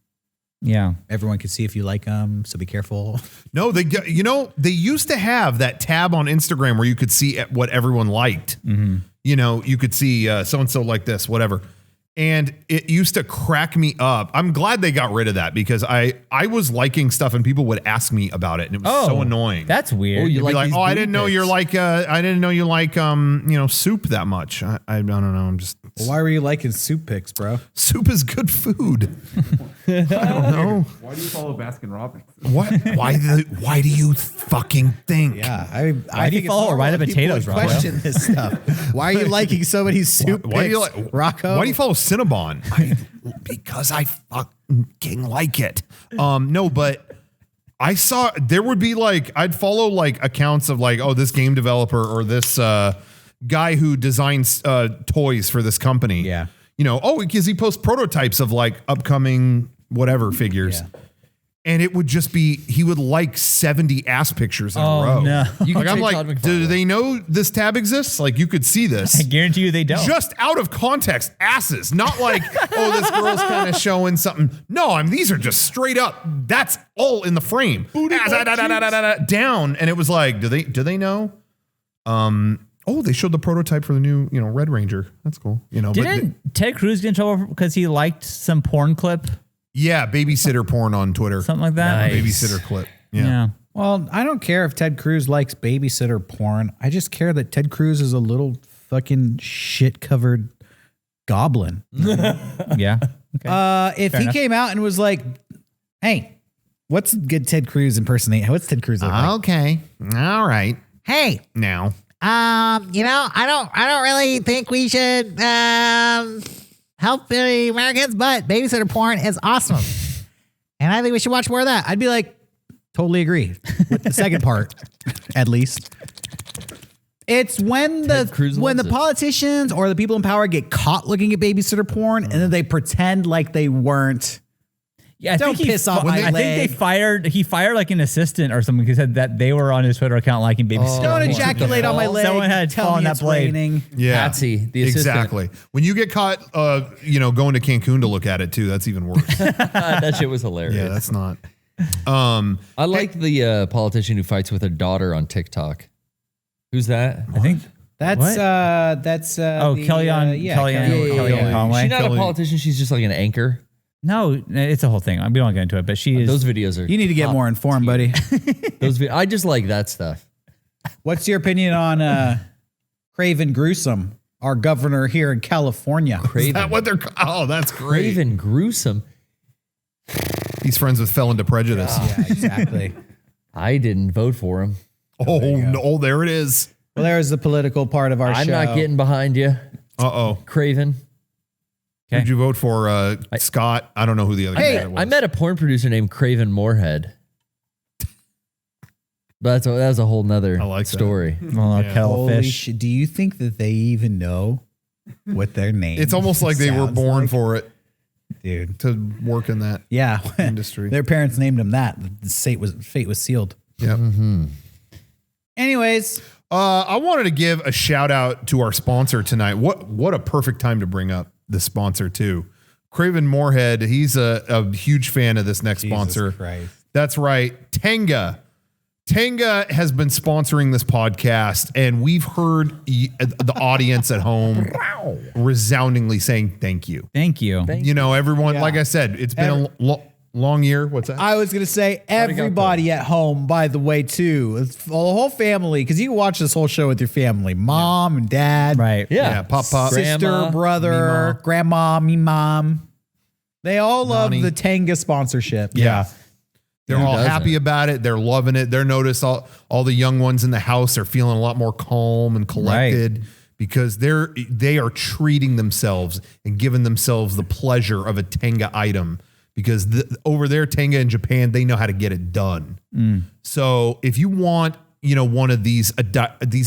Yeah. Everyone can see if you like them, so be careful. No, they used to have that tab on Instagram where you could see what everyone liked. You know, you could see so and so like this, whatever. And it used to crack me up. I'm glad they got rid of that because I was liking stuff and people would ask me about it, and it was so annoying. That's weird. Oh, you They'd be like, these oh, I booty didn't know pics. you're like, I didn't know you like, soup that much. I don't know. I'm just, Why were you liking soup pics, bro? soup is good food. I don't know. Why do you follow Baskin Robbins? What? Why do you fucking think? Yeah, Why do you think it's follow normal Ride of that people Potatoes, would Rocco? question this stuff. Why are you liking so many soup Why do you pics, like Rocco? Why do you follow Cinnabon? Because I fucking like it. No, but I saw there would be like I'd follow like accounts of like, oh, this game developer or this guy who designs toys for this company. Yeah. You know, because he posts prototypes of like upcoming whatever figures. Yeah. And it would just be, he would like 70 ass pictures in a row. no. You can Like, I'm take like, Todd McFarlane. do they know this tab exists? Like you could see this. I guarantee you they don't. Just out of context, asses. Not like, oh, this girl's kind of showing something. No, these are just straight up. That's all in the frame. Down. And it was like, do they know? They showed the prototype for the new, Red Ranger. That's cool. Didn't Ted Cruz get in trouble because he liked some porn clip? Yeah, babysitter porn on Twitter. Something like that? Nice. Babysitter clip. Yeah. Well, I don't care if Ted Cruz likes babysitter porn. I just care that Ted Cruz is a little fucking shit-covered goblin. Yeah. Okay. If he came out and was like, "Hey, what's good Ted Cruz impersonate? What's Ted Cruz look like? Okay. All right. Hey, Now. I don't really think we should help the Americans, but babysitter porn is awesome. and I think we should watch more of that." I'd be like, totally agree with the second part, at least. It's when Cruz when the loves it. politicians or the people in power get caught looking at babysitter porn and then they pretend like they weren't. Yeah, I Don't think piss off my I leg. think he fired like an assistant or something who said that they were on his Twitter account liking baby stuff. Don't ejaculate on my leg. Someone had Tell fallen me that it's blade. raining. Yeah. Patsy, the assistant. Exactly. When you get caught, going to Cancun to look at it too, that's even worse. That shit was hilarious. Yeah, that's not. I like the politician who fights with her daughter on TikTok. Who's that? I think. That's Kellyanne Conway. She's not Kelly- a politician. She's just like an anchor. No, it's a whole thing. We don't get into it, but she is. Those videos are. You need to get more informed, buddy. I just like that stuff. What's your opinion on Craven Gruesome, our governor here in California? Is that what they're? Oh, that's great. Craven Gruesome. He's friends with Felon to Prejudice. Yeah, exactly. I didn't vote for him. Oh no, there it is. Well, there's the political part of our I'm show. not getting behind you, Uh-oh. Craven. Who'd you vote for? Scott? I don't know who the other guy was. I met a porn producer named Craven Moorhead. But that was a whole nother I like that. story. Well, Yeah. Holy Kellfish. shit. Do you think that they even know what their name It's almost like they were sounds born like? for it Dude. to work in that Yeah. industry. Their parents named them that. The fate was sealed. Yep. Anyways, I wanted to give a shout out to our sponsor tonight. What a perfect time to bring up the sponsor too. Craven Moorhead, he's a huge fan of this next sponsor. Christ. That's right. Tanga. Tanga has been sponsoring this podcast, and we've heard the audience at home resoundingly saying thank you. Thank you. Everyone, like I said, it's been a long year. What's that? I was going to say everybody at home, by the way, too. It's the whole family, because you can watch this whole show with your family. Mom and dad. Right. Yeah. Pop. Sister, Grandma, brother, grandma, me mom. They all love Nani. the Tanga sponsorship. Yeah. They're all doesn't? happy about it. They're loving it. They're noticed all the young ones in the house are feeling a lot more calm and collected because they are treating themselves and giving themselves the pleasure of a Tanga item because over there, Tanga in Japan, they know how to get it done. So if you want, one of these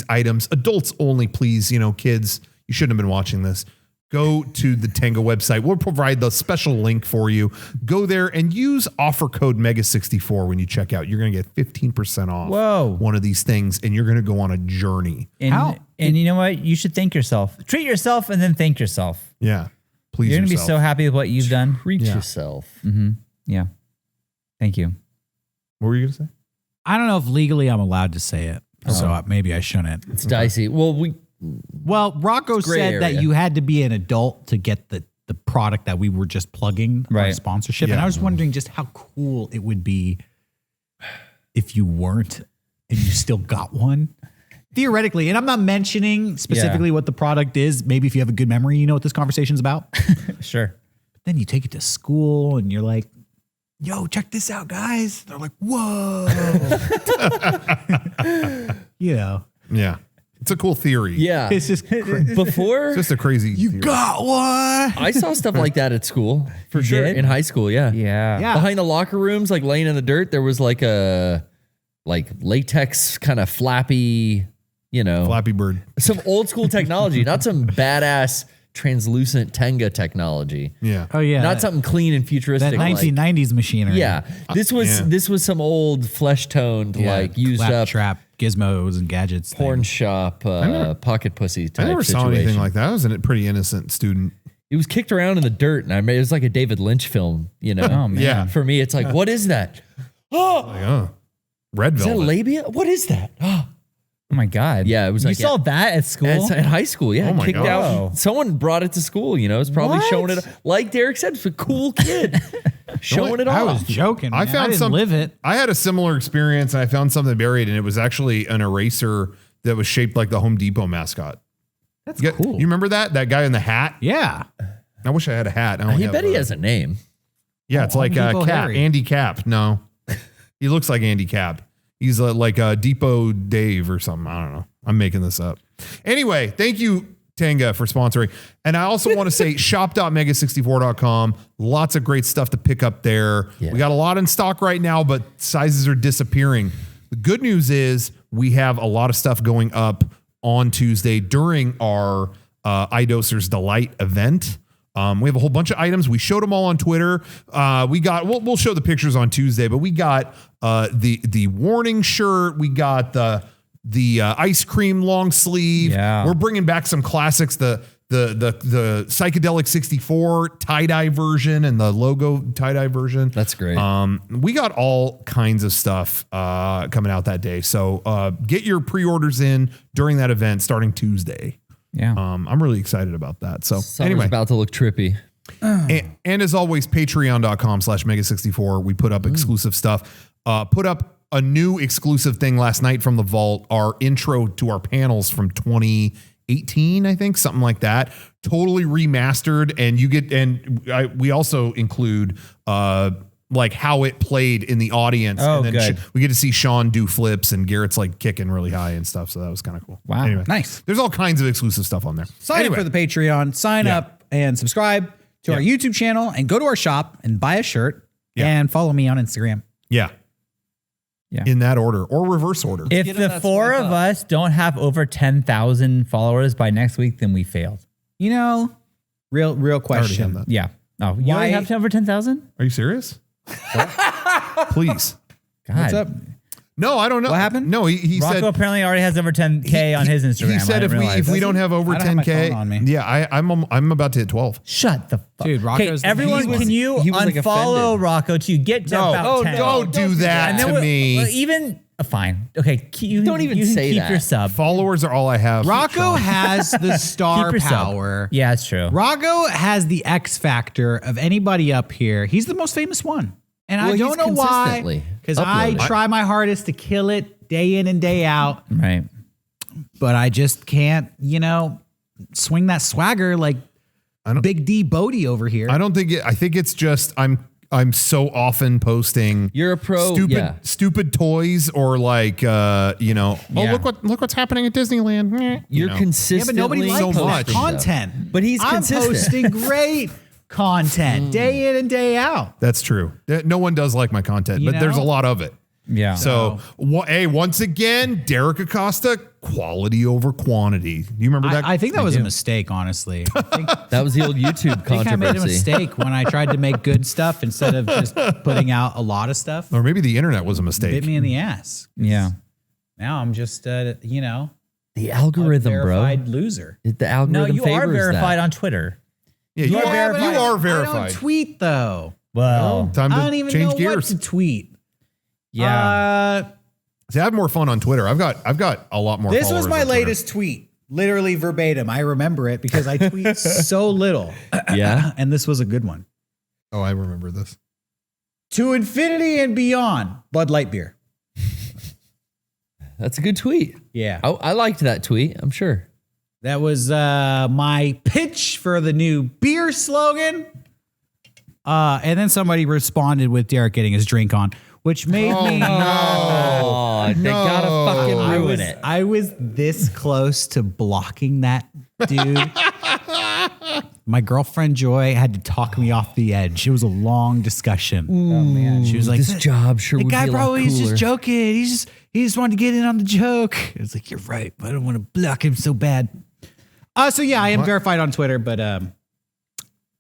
items, adults only, please, kids, you shouldn't have been watching this. Go to the Tanga website. We'll provide the special link for you. Go there and use offer code Mega64 when you check out. You're going to get 15% off one of these things, and you're going to go on a journey. And you know what? You should thank yourself. Treat yourself and then thank yourself. Yeah. Please. You're going to be so happy with what you've done. Treat yourself. Yeah. Thank you. What were you going to say? I don't know if legally I'm allowed to say it, so maybe I shouldn't. It's dicey. Well, Rocco gray said that area. you had to be an adult to get the product that we were just plugging our Right. sponsorship. And Yeah. I was wondering just how cool it would be if you weren't and you still got one. Theoretically, and I'm not mentioning specifically what the product is. Maybe if you have a good memory, you know what this conversation's about. Sure. But then you take it to school and you're like, yo, check this out, guys. They're like, whoa. Yeah. It's a cool theory. Yeah. It's just Before, It's just a crazy theory. got one. I saw stuff like that at school for sure. did? In high school, yeah. Yeah. Yeah. Behind the locker rooms, like laying in the dirt, there was like a latex kind of flappy, Flappy Bird. some old school technology, not some badass translucent Tanga technology. Yeah. Oh, yeah. Not something clean and futuristic. that like- 1990s machinery. yeah. This was Yeah. this was some old flesh toned, like used up trap gizmos and gadgets. porn thing. shop pocket pussy type I never saw situation. anything like that. I was a pretty innocent student. It was kicked around in the dirt, and it was like a David Lynch film, Oh, man. Yeah. For me, it's like, what is that? Oh, Like, red is that velvet. labia? What is that? Oh, Oh, my God. Yeah, it was You like- saw that at school? at high school, yeah. Oh my kicked God. out. Someone brought it to school, it's probably What? showing it. Like Derek said, it's a cool kid showing it I off. was joking. I man. found didn't some. live it. I had a similar experience, and I found something buried, and it was actually an eraser that was shaped like the Home Depot mascot. That's cool. You remember that guy in the hat? Yeah. I wish I had a hat. I don't I have bet he a- has a name. Yeah, it's like Depot Cap, Harry. Andy Cap. No, he looks like Andy Cap. He's like a Depot Dave or something. I don't know. I'm making this up. Anyway, thank you, Tanga, for sponsoring. And I also want to say shop.mega64.com. Lots of great stuff to pick up there. Yeah. We got a lot in stock right now, but sizes are disappearing. The good news is we have a lot of stuff going up on Tuesday during our iDoser's Delight event. We have a whole bunch of items. We showed them all on Twitter. We'll show the pictures on Tuesday, but we got the warning shirt. We got the ice cream long sleeve. Yeah. We're bringing back some classics. The psychedelic 64 tie-dye version and the logo tie-dye version. That's great. We got all kinds of stuff coming out that day. So get your pre-orders in during that event starting Tuesday. Yeah. I'm really excited about that. So Summer's anyway, about to look trippy. and as always, patreon.com/mega64. We put up exclusive stuff. Put up a new exclusive thing last night from the vault, our intro to our panels from 2018, I think, something like that. Totally remastered. And we also include like how it played in the audience. Oh, and then good. we get to see Sean do flips and Garrett's like kicking really high and stuff. So that was kind of cool. Wow. Anyway, Nice. there's all kinds of exclusive stuff on there. Sign up for the Patreon, sign Yeah. up and subscribe to our YouTube channel and go to our shop and buy a shirt and follow me on Instagram. Yeah. Yeah. In that order or reverse order. If Get him, the that's four what I of thought. us don't have over 10,000 followers by next week, then we failed. You know, real have question. that. Yeah. Oh, you Why- already have over 10,000? Are you serious? Please. God. What's up? No, I don't know. What happened? No, he Rocco said apparently already has over 10K on his Instagram. He said I if didn't we realize. don't have over I don't have my 10K, phone on me. yeah, I'm about to hit 12. Shut the fuck. Dude, Rocco's- Okay, everyone, he was- can you he was, like, unfollow offended. Rocco to get to No, about 10? don't do that And then to we'll- me. well, even fine. Okay, you Don't even you can say keep that. your sub. Followers are all I have. Rocco has the star Keep your sub. power. Yeah, it's true. Rocco has the X factor of anybody up here. He's the most famous one. And Well, I don't he's know why. consistently Because I uploading. try my hardest to kill it day in and day out. Right. But I just can't, swing that swagger like Big D Bodie over here. I don't think I think it's just I'm so often posting You're a pro. stupid toys or like look what's happening at Disneyland. You're Yeah, consistently but nobody likes so that much. content. But he's I'm consistent. posting great content day in and day out. That's true. No one does like my content, You but there's a know? lot of it. Yeah. So, hey, once again, Derek Acosta, quality over quantity. Do you remember that? I think that was a mistake, honestly. I think, That was the old YouTube I think I made a controversy. mistake when I tried to make good stuff instead of just putting out a lot of stuff. Or maybe the internet was a mistake. Bit me in the ass. Yeah. Now I'm just, The a algorithm, bro. verified loser. The algorithm No, you are favors verified that. on Twitter. Yeah, you are verified. You are I verified. don't tweet though. Well, Time I to don't even change know gears. what to tweet. yeah. See, I have more fun on Twitter. I've got a lot more. This was followers my on Twitter. latest tweet, literally verbatim. I remember it because I tweet so little. Yeah. And this was a good one. Oh, I remember this. To infinity and beyond, Bud Light beer. That's a good tweet. Yeah. I liked that tweet. I'm sure. That was my pitch for the new beer slogan. And then somebody responded with Derek getting his drink on, which made me. Oh, they gotta fucking ruin it. I was this close to blocking that dude. My girlfriend Joy had to talk me off the edge. It was a long discussion. Oh man, she was like, This job sure the would guy be a lot probably is just cooler." joking. He just wanted to get in on the joke. It's like, you're right, but I don't want to block him so bad. So yeah, I am verified on Twitter, but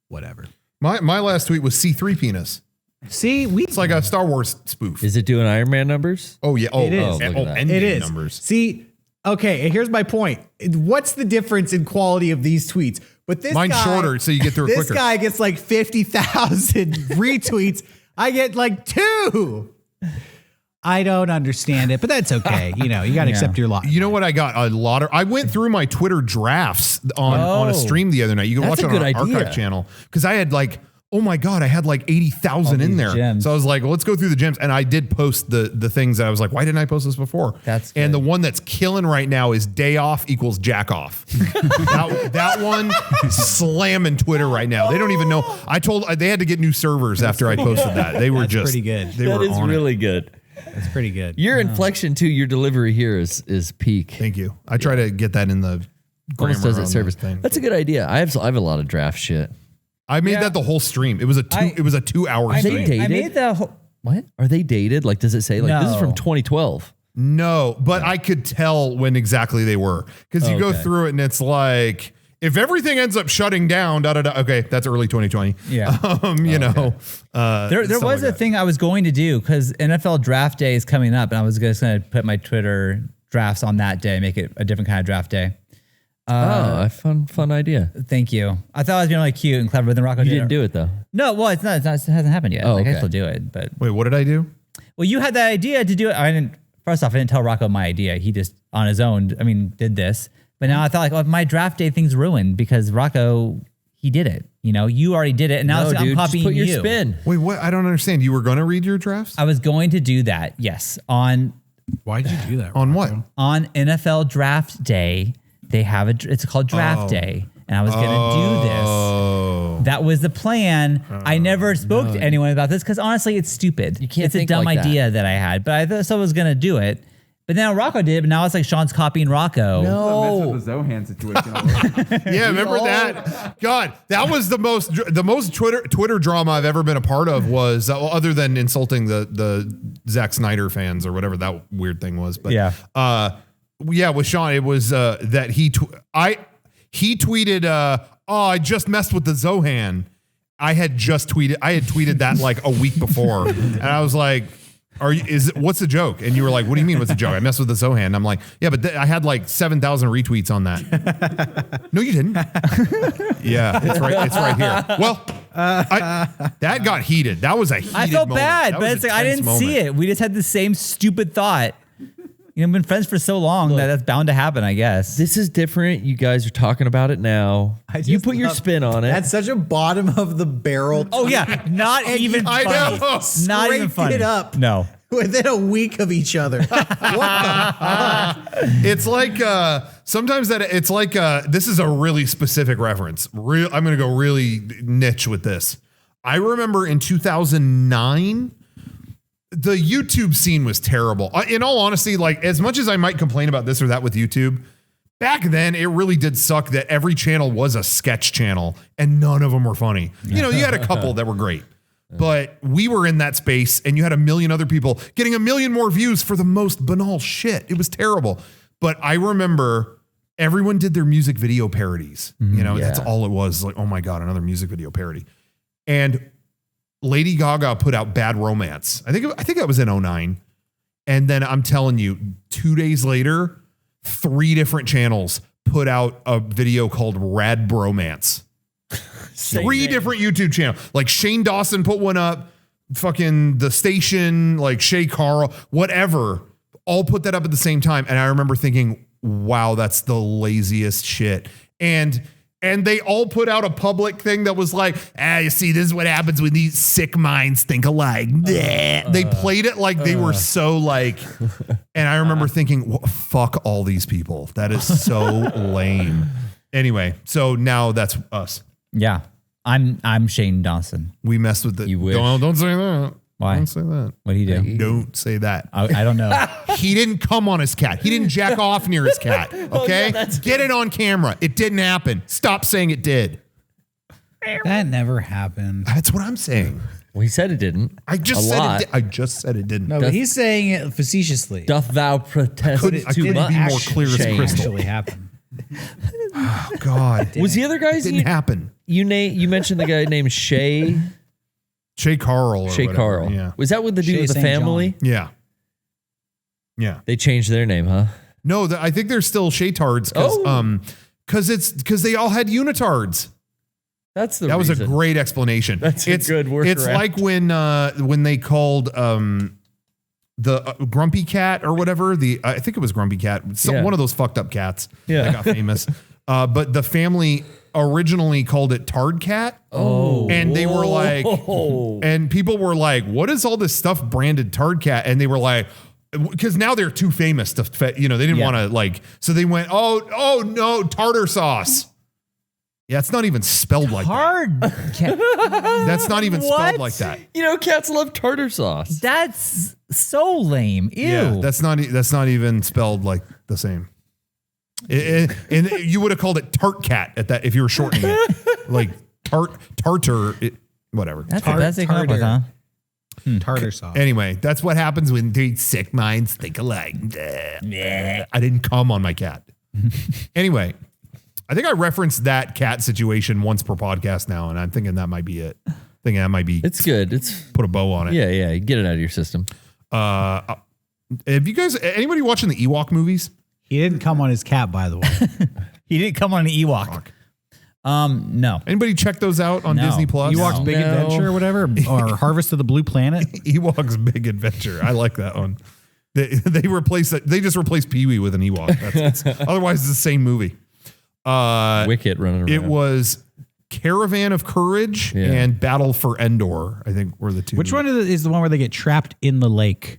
whatever. My last tweet was C3 penis. See, It's like a Star Wars spoof. Is it doing Iron Man numbers? Oh yeah. Oh, It is. oh, Look at that. Endgame it is. numbers. See, okay, and here's my point. What's the difference in quality of these tweets? But this Mine's guy, shorter, so you get through it this quicker. guy gets like 50,000 retweets. I get like 2. I don't understand it, but that's okay. You got to accept your lot. You know what? I got a lot of. I went through my Twitter drafts on a stream the other night. You can That's watch a it on good our idea. archive channel because I had like, oh my god, I had like 80,000 in these there. gems. So I was like, well, let's go through the gems, and I did post the things that I was like, why didn't I post this before? That's and good. the one that's killing right now is day off equals jack off. that one slamming Twitter right now. They don't even know. They had to get new servers after I posted that. They were That's just pretty good. They That were is on really it. good. That's pretty good. Your inflection too, your delivery here is peak. Thank you. I try to get that in the Almost grammar does on it the service. thing. That's a good idea. I have a lot of draft shit. I made that the whole stream. It was a 2-hour Are stream. they dated? I made the whole. What? Are they dated? Like, does it say like this is from No. 2012? No, but I could tell when exactly they were because you go Okay. through it and it's like if everything ends up shutting down, okay, that's early 2020. Yeah. There was a thing I was going to do because NFL draft day is coming up, and I was just going to put my Twitter drafts on that day, make it a different kind of draft day. A fun idea. Thank you. I thought I was being really cute and clever, but then Rocco didn't do it though. No, well, it hasn't happened yet. Oh, I okay. still do it, but Wait, what did I do? well, you had that idea to do it. First off, I didn't tell Rocco my idea. He just on his own, did this. But now I thought like, my draft day thing's ruined because Rocco, he did it. You already did it, and now I'm copying just put your you. spin. Wait, what? I don't understand. You were going to read your drafts? I was going to do that. Yes, on Why did you do that? On what? on NFL draft day, they have it's called draft day, and I was going to do this. Oh. That was the plan. I never spoke to anyone about this because honestly, it's stupid. You can't It's a think dumb like that. idea that I had, but I thought I was going to do it. But now Rocco did, but now it's like Sean's copying Rocco. Mess with the Zohan situation. Yeah, remember that? God, that was the most Twitter drama I've ever been a part of was other than insulting the Zack Snyder fans or whatever that weird thing was. But with Sean, it was that he tweeted, I just messed with the Zohan. I had tweeted that like a week before, and I was like, what's the joke? And you were like, what do you mean what's the joke? I messed with the Zohan. I'm like, yeah, but I had like 7,000 retweets on that. No, you didn't. Yeah, it's right here. Well, that got heated. That was a heated I felt moment. bad, That but was it's a like I tense didn't see moment. it. We just had the same stupid thought. We've been friends for so long that's bound to happen, I guess. This is different. You guys are talking about it now. You put your spin on it. That's such a bottom of the barrel. Oh yeah, not even I funny. know. Not even Scraped funny. it up. No. Within a week of each other. What the? It's like sometimes that it's like this is a really specific reference. I'm going to go really niche with this. I remember in 2009, the YouTube scene was terrible. In all honesty, like as much as I might complain about this or that with YouTube, back then it really did suck that every channel was a sketch channel and none of them were funny. You had a couple that were great. But we were in that space and you had a million other people getting a million more views for the most banal shit. It was terrible. But I remember everyone did their music video parodies. That's all it was. Like, oh my God, another music video parody. And Lady Gaga put out Bad Romance. I think that was in 2009. And then I'm telling you, 2 days later, 3 different channels put out a video called Rad Bromance. 3 different YouTube channels. Like Shane Dawson put one up, fucking The Station, like Shay Carl, whatever, all put that up at the same time. And I remember thinking, wow, that's the laziest shit. And they all put out a public thing that was like, you see, this is what happens when these sick minds think alike. They played it like they were so like, and I remember thinking, fuck all these people. That is so lame. Anyway, so now that's us. Yeah. I'm Shane Dawson. We messed with the. You wish. Don't say that. Why? Don't say that. What do you do? Don't say that. I don't know. He didn't come on his cat. He didn't jack off near his cat. Okay? Get it on camera. It didn't happen. Stop saying it did. That never happened. That's what I'm saying. Well, he said it didn't. I just said it. I just said it didn't. No, but he's saying it facetiously. Doth thou protest I too couldn't much? be more clear as Shane? crystal. Actually happened. Oh God. Was the other guys Didn't happen. you mentioned the guy named Shay Carl. Or Shay whatever. Carl. Yeah. Was that with the dude Shay with the St. John. family? Yeah. Yeah. They changed their name, huh? No, I think they're still Shaytards because they all had unitards. That's the That was a reason. great explanation. That's a good workaround. It's like when they called the Grumpy Cat or whatever. I think it was Grumpy Cat. Yeah. One of those fucked up cats Yeah. that got famous. But the family originally called it Tard Cat. Oh. And they were like, and people were like, what is all this stuff branded Tard Cat? And they were like, because now they're too famous to, they didn't want to like, so they went, oh no, tartar sauce. Yeah, it's not even spelled like that. Hard. That's not even spelled What? like that. Cats love tartar sauce. That's so lame. Ew. Yeah, that's not even spelled like the same. And you would have called it Tart Cat at that if you were shortening it, like tartar, whatever. That's the best they come up with, huh? Tartar sauce. Anyway, that's what happens when three sick minds think alike. I didn't come on my cat. Anyway, I think I referenced that cat situation once per podcast now, and I'm thinking that might be it. Thinking that might be. It's good. It's put a bow on it. Yeah. Get it out of your system. Have you guys, anybody watching the Ewok movies? He didn't come on his cat, by the way. He didn't come on an Ewok. No. Anybody check those out on Disney Plus? Ewok's Big Adventure or whatever, or Harvest of the Blue Planet. Ewok's Big Adventure. I like that one. They replace it. They just replaced Pee-wee with an Ewok. Otherwise, it's the same movie. Wicket running around. It was Caravan of Courage and Battle for Endor, I think were the two. Which one is the one where they get trapped in the lake?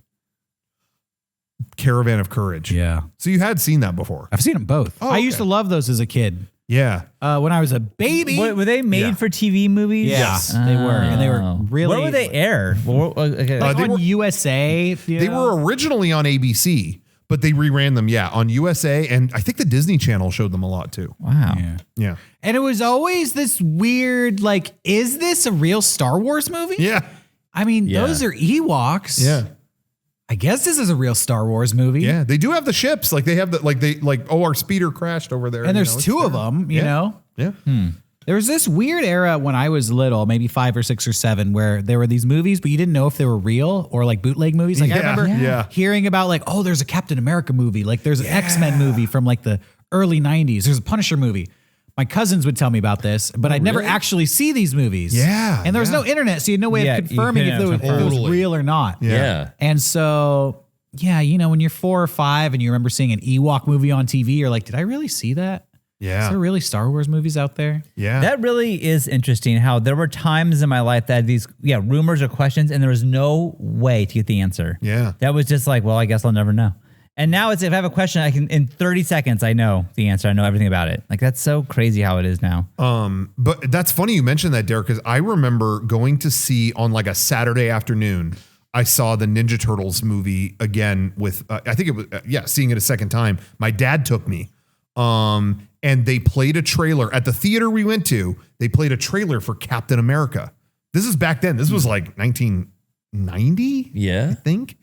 Caravan of Courage. Yeah. So you had seen that before. I've seen them both. Oh, I used to love those as a kid. Yeah. When I was a baby. Were they made for TV movies? Yes, they were. And they were really. Where would they air? Okay. Like they on were- USA. They were originally on ABC, but they reran them, on USA. And I think the Disney Channel showed them a lot too. Wow. Yeah. And it was always this weird, like, is this a real Star Wars movie? Yeah. I mean, those are Ewoks. Yeah. I guess this is a real Star Wars movie. Yeah. They do have the ships. Like they have our speeder crashed over there. And there's two of them, you know? Yeah. There was this weird era when I was little, maybe 5 or 6 or 7, where there were these movies, but you didn't know if they were real or like bootleg movies. Like I remember hearing about like, oh, there's a Captain America movie. Like there's an X-Men movie from like the early 90s. There's a Punisher movie. My cousins would tell me about this, but I'd never actually see these movies. Yeah. And there was no internet, so you had no way of confirming if it was real or not. Yeah. And so, when you're 4 or 5 and you remember seeing an Ewok movie on TV, you're like, did I really see that? Yeah. Is there really Star Wars movies out there? Yeah. That really is interesting how there were times in my life that these rumors or questions and there was no way to get the answer. Yeah. That was just like, well, I guess I'll never know. And now it's if I have a question, I can in 30 seconds I know the answer. I know everything about it. Like that's so crazy how it is now. But that's funny you mentioned that, Derek, because I remember going to see on like a Saturday afternoon, I saw the Ninja Turtles movie again with, I think it was, seeing it a second time. My dad took me. And they played a trailer at the theater we went to. They played a trailer for Captain America. This is back then. This was like 1990, I think.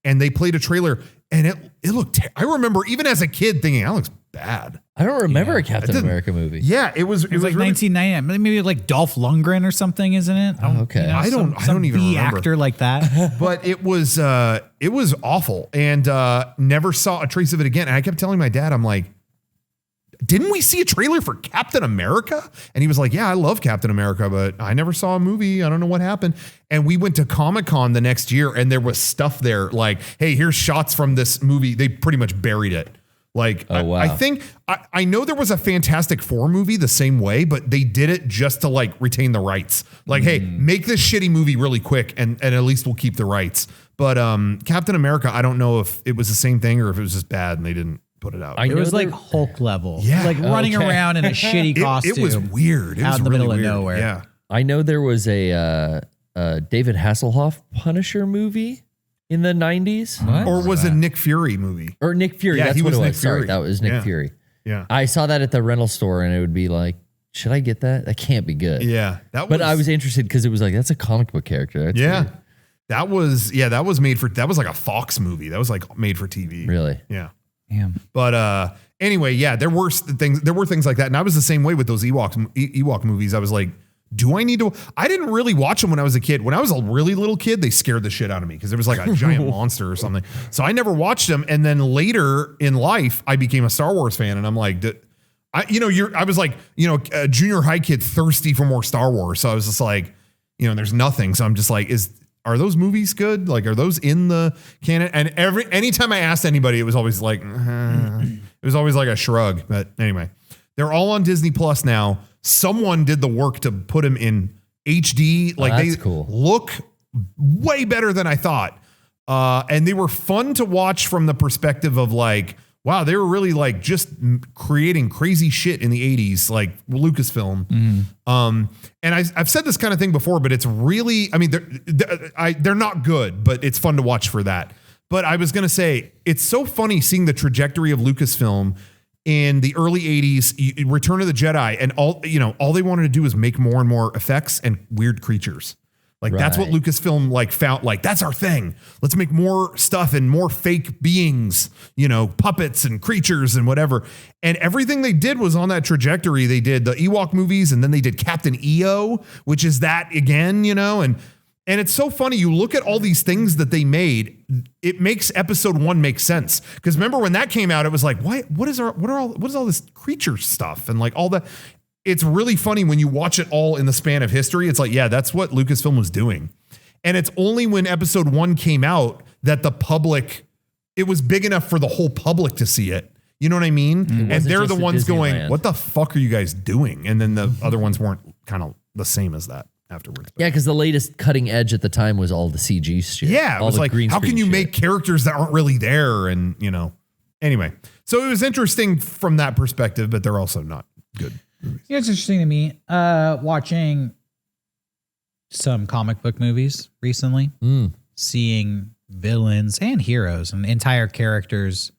And they played a trailer, and it looked. I remember even as a kid thinking that looks bad. I don't remember a Captain America movie. Yeah, it was like really, 1990, maybe like Dolph Lundgren or something, isn't it? Okay. I don't even remember. Actor like that. But it was awful, and never saw a trace of it again. And I kept telling my dad, I'm like, didn't we see a trailer for Captain America? And he was like, yeah, I love Captain America, but I never saw a movie. I don't know what happened. And we went to Comic-Con the next year, and there was stuff there like, hey, here's shots from this movie. They pretty much buried it. Like, oh, wow. I think, I know there was a Fantastic Four movie the same way, but they did it just to like retain the rights. Like, hey, make this shitty movie really quick and at least we'll keep the rights. But Captain America, I don't know if it was the same thing or if it was just bad and they didn't put it out. It was like Hulk level. Yeah. Like running around in a shitty costume. It was weird. It out was in the really middle weird. of nowhere. Yeah. I know there was a David Hasselhoff Punisher movie in the 90s. What? Or was it Nick Fury movie? Or Nick Fury. Yeah, That's he what was it was. Nick Sorry, Fury. that was Nick Yeah. Fury. Yeah. I saw that at the rental store and it would be like, should I get that? That can't be good. Yeah. But I was interested because it was like, that's a comic book character. That's Yeah. weird. That was like a Fox movie. That was like made for TV. Really? Yeah. Damn. But anyway, there were things like that. And I was the same way with those Ewok movies. I was like, do I need to? I didn't really watch them when I was a kid. When I was a really little kid, they scared the shit out of me because there was like a giant monster or something. So I never watched them. And then later in life, I became a Star Wars fan. And I'm like, I was like, a junior high kid thirsty for more Star Wars. So I was just like, there's nothing. So I'm just like, are those movies good? Like, are those in the canon? And anytime I asked anybody, it was always like, it was always like a shrug. But anyway, they're all on Disney Plus now. Someone did the work to put them in HD. Like that's they cool. Look way better than I thought. And they were fun to watch from the perspective of like, wow, they were really like just creating crazy shit in the 80s, like Lucasfilm. And I've said this kind of thing before, but it's really, I mean, they're not good, but it's fun to watch for that. But I was going to say, it's so funny seeing the trajectory of Lucasfilm in the early 80s, Return of the Jedi, and all they wanted to do was make more and more effects and weird creatures. Like that's what Right. Lucasfilm like found, like that's our thing. Let's make more stuff and more fake beings, you know, puppets and creatures and whatever. And everything they did was on that trajectory. They did the Ewok movies and then they did Captain EO, which is that again, you know, and it's so funny. You look at all these things that they made, it makes episode 1 make sense. Because remember when that came out, it was like, what is all this creature stuff and like all that. It's really funny when you watch it all in the span of history. It's like, yeah, that's what Lucasfilm was doing. And it's only when episode 1 came out that the public, it was big enough for the whole public to see it. You know what I mean? And they're the ones going, what the fuck are you guys doing? And then the other ones weren't kind of the same as that afterwards. Yeah, because the latest cutting edge at the time was all the CG shit. Yeah, it all was the like, green how can screen you shit. make characters that aren't really there? And, you know, anyway. So it was interesting from that perspective, but they're also not good. You know, it's interesting to me watching some comic book movies recently, seeing villains and heroes and entire characters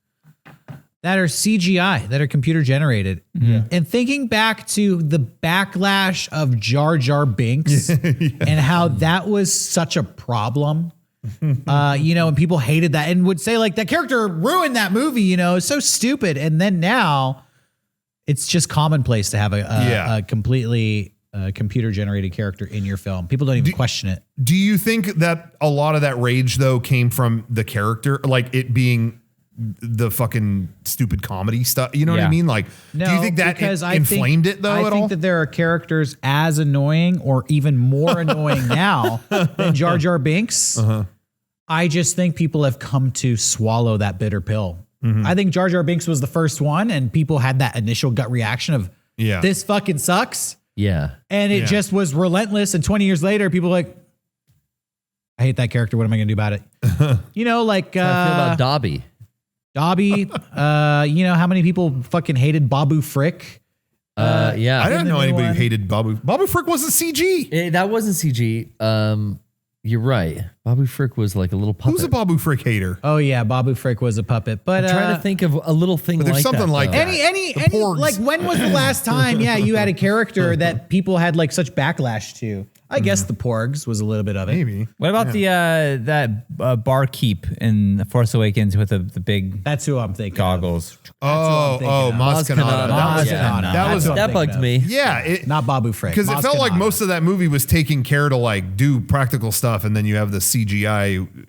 that are CGI, that are computer generated. And thinking back to the backlash of Jar Binks and how that was such a problem. You know, and people hated that and would say like that character ruined that movie, you know, it's so stupid. And then now it's just commonplace to have a completely computer generated character in your film. People don't even question it. Do you think that a lot of that rage though came from the character, like it being the fucking stupid comedy stuff? You know what I mean? Like, do you think that inflamed it though I at all? think that there are characters as annoying or even more annoying now than Jar Binks. I just think people have come to swallow that bitter pill. I think Jar Binks was the first one and people had that initial gut reaction of this fucking sucks. Yeah. And it just was relentless. And 20 years later, people are like, I hate that character. What am I going to do about it? You know, like, I feel about Dobby. You know, how many people fucking hated Babu Frick? Yeah. I didn't know anybody who one. hated Babu. Babu Frick wasn't CG. That wasn't CG. You're right. Babu Frick was like a little puppet. Who's a Babu Frick hater? Oh yeah, Babu Frick was a puppet. But I'm trying to think of a little thing But there's like something that, like though. that. any porgs. like when was the last time you had a character that people had like such backlash to? I guess the Porgs was a little bit of it. Maybe. What about that barkeep in The Force Awakens with the big That's who I'm thinking. goggles? Oh, Maz Kanata. That bugged me. Yeah. Not Babu Frick. Because it felt like most of that movie was taking care to like do practical stuff, and then you have the CGI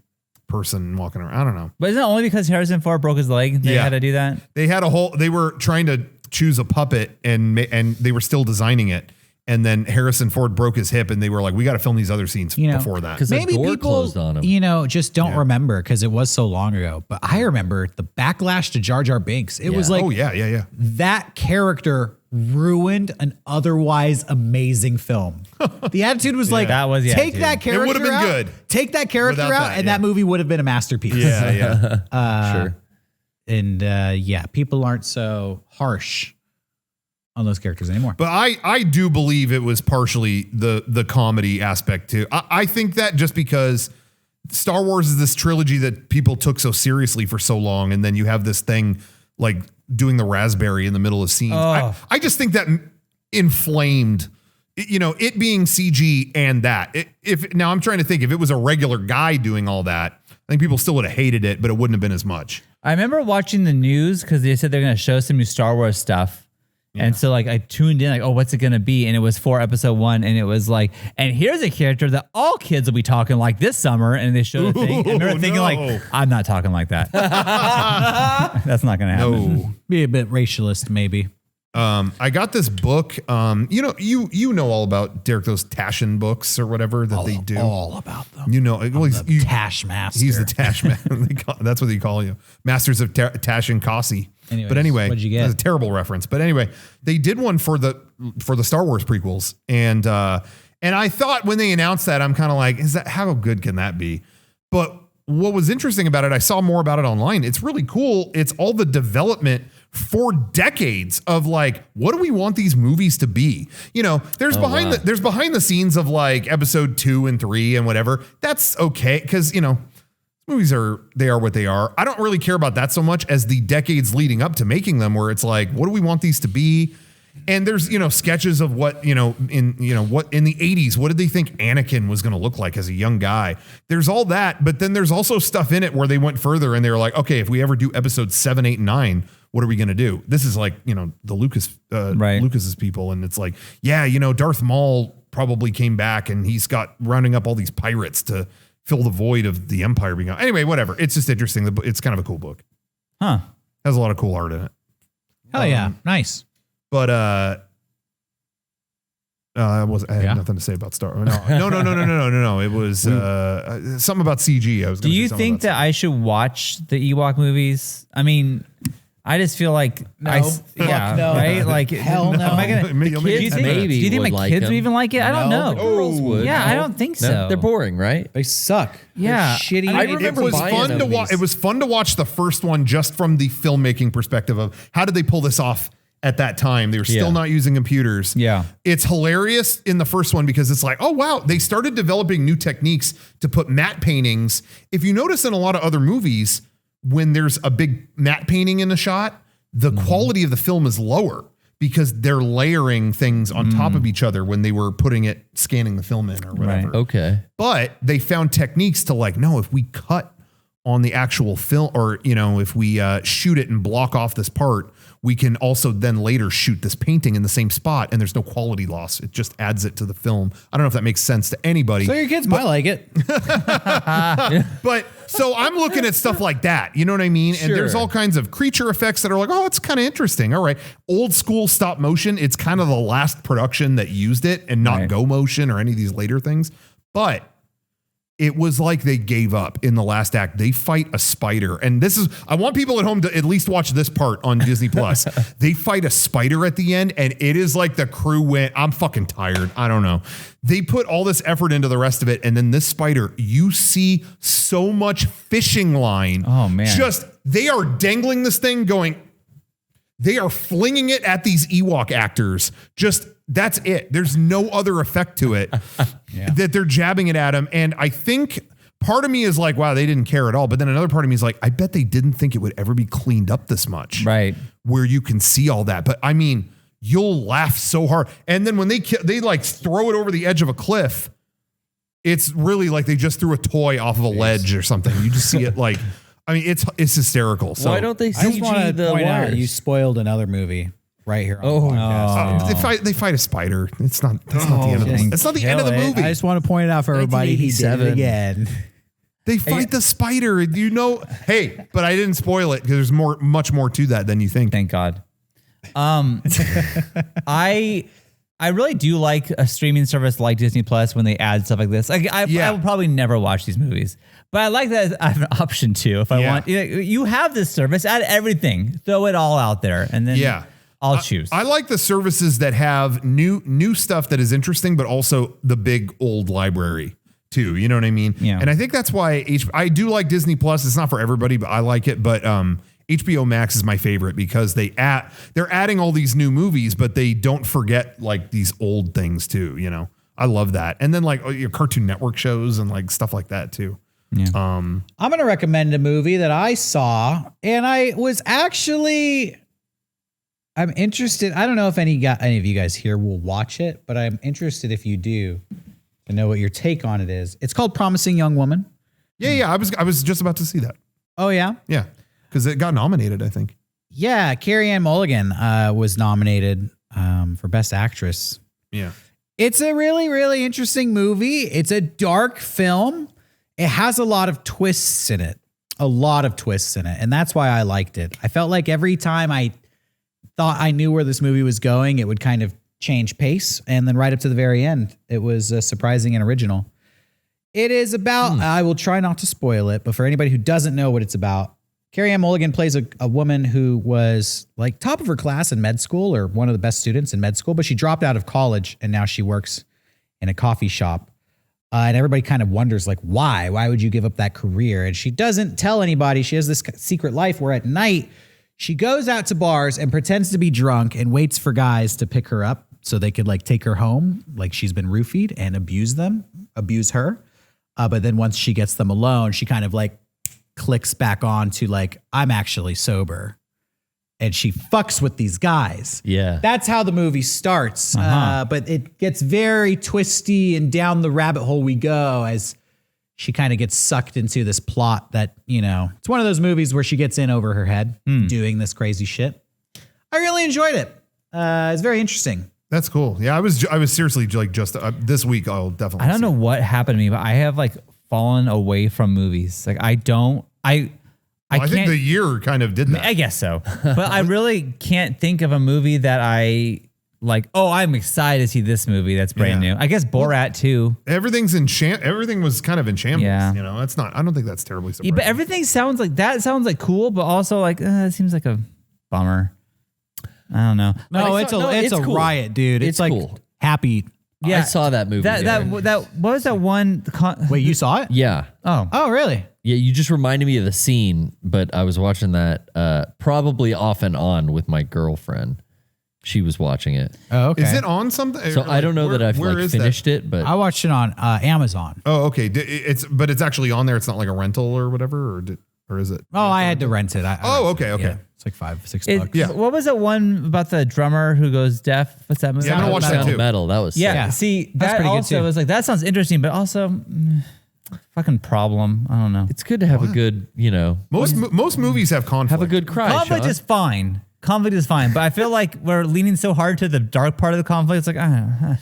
person walking around. I don't know. But isn't it only because Harrison Ford broke his leg they had to do that? They had they were trying to choose a puppet and they were still designing it. And then Harrison Ford broke his hip and they were like, we got to film these other scenes before that. Because the maybe door people, closed on him. you know, just don't remember because it was so long ago. But I remember the backlash to Jar Binks. It was like, oh, yeah. that character ruined an otherwise amazing film. The attitude was like, That was the take attitude. that character It would have been out, good. Take that character Without out, that, and that movie would have been a masterpiece. Yeah. Sure. And people aren't so harsh on those characters anymore. But I do believe it was partially the comedy aspect too. I think that just because Star Wars is this trilogy that people took so seriously for so long, and then you have this thing like doing the raspberry in the middle of scenes. I just think that inflamed, you know, it being CG and that. Now I'm trying to think if it was a regular guy doing all that, I think people still would have hated it, but it wouldn't have been as much. I remember watching the news because they said they're going to show some new Star Wars stuff. And so like I tuned in like, oh, what's it going to be? And it was for episode 1. And it was like, and here's a character that all kids will be talking like this summer. And they showed a thing. And I remember thinking like, I'm not talking like that. That's not going to happen. No. Be a bit racialist, maybe. I got this book. You know all about Derek, those Tashin books or whatever that they do. All about them. You know, well, he's Tashmaster. He's the Tash man. That's what they call you, Masters of Tash and Kasi. Anyways, but anyway, what'd you get? That's a terrible reference. But anyway, they did one for the Star Wars prequels, and I thought when they announced that, I'm kind of like, how good can that be? But what was interesting about it, I saw more about it online. It's really cool. It's all the development for decades of like, what do we want these movies to be? You know, there's behind the scenes of like episode 2 and 3 and whatever. That's okay because you know. Movies are what they are. I don't really care about that so much as the decades leading up to making them where it's like, what do we want these to be? And there's, sketches of what, in the 80s, what did they think Anakin was going to look like as a young guy? There's all that, but then there's also stuff in it where they went further and they were like, okay, if we ever do episodes 7, 8, and 9, what are we going to do? This is like, the Lucas's people. And it's like, Darth Maul probably came back and he's got rounding up all these pirates to fill the void of the Empire being gone. Anyway, whatever. It's just interesting. It's kind of a cool book. Huh. Has a lot of cool art in it. Hell yeah. Nice. But I had nothing to say about Star Wars. No. It was something about CG. Do you think that I should watch the Ewok movies? I mean, I just feel like no. Right? Like hell no. Am I gonna? Do you think my kids would even like it? I don't know. The girls would. Yeah, I don't think so. They're boring, right? They suck. Yeah. They're shitty. I remember it was fun to watch. It was fun to watch the first one just from the filmmaking perspective of how did they pull this off at that time. They were still not using computers. Yeah. It's hilarious in the first one because it's like, oh wow, they started developing new techniques to put matte paintings. If you notice in a lot of other movies, when there's a big matte painting in a shot, the quality of the film is lower because they're layering things on top of each other when they were scanning the film in or whatever. Right. Okay. But they found techniques to no, if we cut on the actual film or, if we shoot it and block off this part, we can also then later shoot this painting in the same spot and there's no quality loss. It just adds it to the film. I don't know if that makes sense to anybody. So your kids might like it. But so I'm looking at stuff like that. You know what I mean? Sure. And there's all kinds of creature effects that are like, oh, it's kind of interesting. All right. Old school stop motion. It's kind of the last production that used it and not Go Motion or any of these later things. But it was like they gave up in the last act. They fight a spider. And I want people at home to at least watch this part on Disney Plus. They fight a spider at the end and it is like the crew went, I'm fucking tired. I don't know. They put all this effort into the rest of it. And then this spider, you see so much fishing line. Oh man. They are dangling this thing they are flinging it at these Ewok actors. That's it. There's no other effect to it that they're jabbing it at him. And I think part of me is like, wow, they didn't care at all. But then another part of me is like, I bet they didn't think it would ever be cleaned up this much. Right. Where you can see all that. But I mean, you'll laugh so hard. And then when they throw it over the edge of a cliff, it's really like they just threw a toy off of a ledge or something. You just see it it's hysterical. So why don't they I just want CG to the point out wires? you spoiled another movie right here on the podcast. they fight a spider. That's not the end of the That's not the end of the movie. I just want to point it out for everybody. He did it again. They fight the spider. Hey, but I didn't spoil it because there's much more to that than you think. Thank God. I really do like a streaming service like Disney Plus when they add stuff like this. I will probably never watch these movies, but I like that I have an option to if I want. You have this service, add everything, throw it all out there, and then I'll choose. I like the services that have new stuff that is interesting, but also the big old library too. You know what I mean? Yeah. And I think that's why I do like Disney Plus. It's not for everybody, but I like it. But HBO Max is my favorite because they're adding all these new movies, but they don't forget these old things too. I love that. And then your Cartoon Network shows and stuff like that too. Yeah. I'm going to recommend a movie that I saw and I'm interested. I don't know if any of you guys here will watch it, but I'm interested if you do to know what your take on it is. It's called Promising Young Woman. Yeah. I was just about to see that. Oh yeah. Yeah. Because it got nominated, I think. Yeah, Carrie-Anne Mulligan was nominated for Best Actress. Yeah. It's a really, really interesting movie. It's a dark film. It has a lot of twists in it. And that's why I liked it. I felt like every time I thought I knew where this movie was going, it would kind of change pace. And then right up to the very end, it was surprising and original. It is about, I will try not to spoil it, but for anybody who doesn't know what it's about, Carrie-Anne Mulligan plays a woman who was top of her class in med school or one of the best students in med school, but she dropped out of college and now she works in a coffee shop. And everybody kind of wonders why? Why would you give up that career? And she doesn't tell anybody. She has this secret life where at night she goes out to bars and pretends to be drunk and waits for guys to pick her up so they could take her home. She's been roofied and abuse her. But then once she gets them alone, she kind of clicks back on to I'm actually sober. and she fucks with these guys. Yeah. That's how the movie starts. But it gets very twisty, and down the rabbit hole we go as she kind of gets sucked into this plot that, it's one of those movies where she gets in over her head doing this crazy shit. I really enjoyed it. It's very interesting. That's cool. Yeah, I was seriously like just this week. I'll definitely. I don't know what happened to me, but I have like fallen away from movies. Like I think the year kind of did that. I guess so, but I really can't think of a movie that I like. Oh, I'm excited to see this movie. That's brand new. I guess Borat too. Everything was kind of in shambles. Yeah. It's not. I don't think that's terribly surprising. Yeah, but everything sounds like cool, but also like it seems like a bummer. I don't know. No, it's a cool. riot, dude. It's like cool. happy. Yeah, I saw that movie. That what was that one? Wait, you saw it? Yeah. Oh, really? Yeah, you just reminded me of the scene, but I was watching that probably off and on with my girlfriend. She was watching it. Oh, okay. Is it on something? So I don't know that I've like finished it, but I watched it on Amazon. Oh, okay. But it's actually on there. It's not like a rental or whatever, or is it? Oh, I had to rent it. Okay. Yeah, it's like $5-6 bucks. Yeah. What was that one about the drummer who goes deaf? What's that movie? Yeah, I'm gonna watch that Sound too. of Metal. That was Yeah. sick. See, That's that pretty good also too. was like that sounds interesting, but also fucking problem. I don't know. It's good to have a good, Most movies have conflict. have a good cry. Conflict Sean. is fine. Conflict is fine, but I feel like we're leaning so hard to the dark part of the conflict. It's like I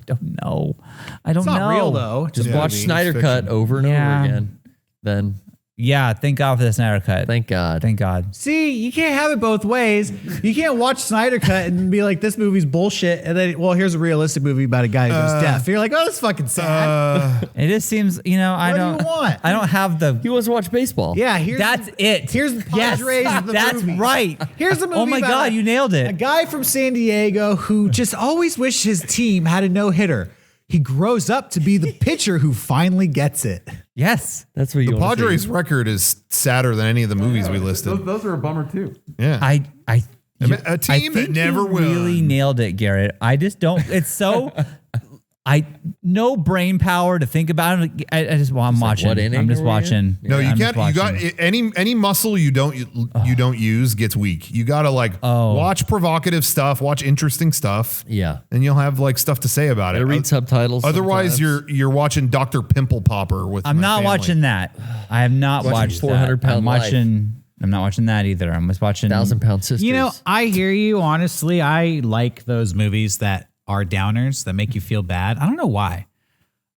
don't know. I don't It's know. not real though. Just Yeah, watch it's Snyder fiction. Cut over and Yeah. over again. Then Yeah, thank God for the Snyder Cut. thank God. Thank God. See, you can't have it both ways. You can't watch Snyder Cut and be like, this movie's bullshit. And then, here's a realistic movie about a guy who goes deaf. You're like, oh, that's fucking sad. It just seems, I What do don't you want? I don't have the. He wants to watch baseball. Yeah, That's it. Here's the Padres of the That's movie. right. Here's the movie. Oh my about God, you nailed A it. guy from San Diego who just always wished his team had a no-hitter. He grows up to be the pitcher who finally gets it. Yes. That's what you The want to Padres see. record is sadder than any of the movies we listed. Those are a bummer too. Yeah. I A team that think never you wins. really nailed it, Garrett. I just don't. It's so. No brain power to think about it. I'm watching. what inning I'm just are we in? watching. No, you I'm can't. just You got watching. any muscle you don't use gets weak. You got to watch provocative stuff, watch interesting stuff, Yeah. and you'll have like stuff to say about it. Gotta read subtitles. Otherwise, sometimes. you're watching Dr. Pimple Popper with. I'm my not family. watching that. I have not Watching watched 400 that. Pound I'm watching. I'm not watching that either. I'm just watching 1,000-Pound Sisters. I hear you. Honestly, I like those movies that are downers that make you feel bad. I don't know why.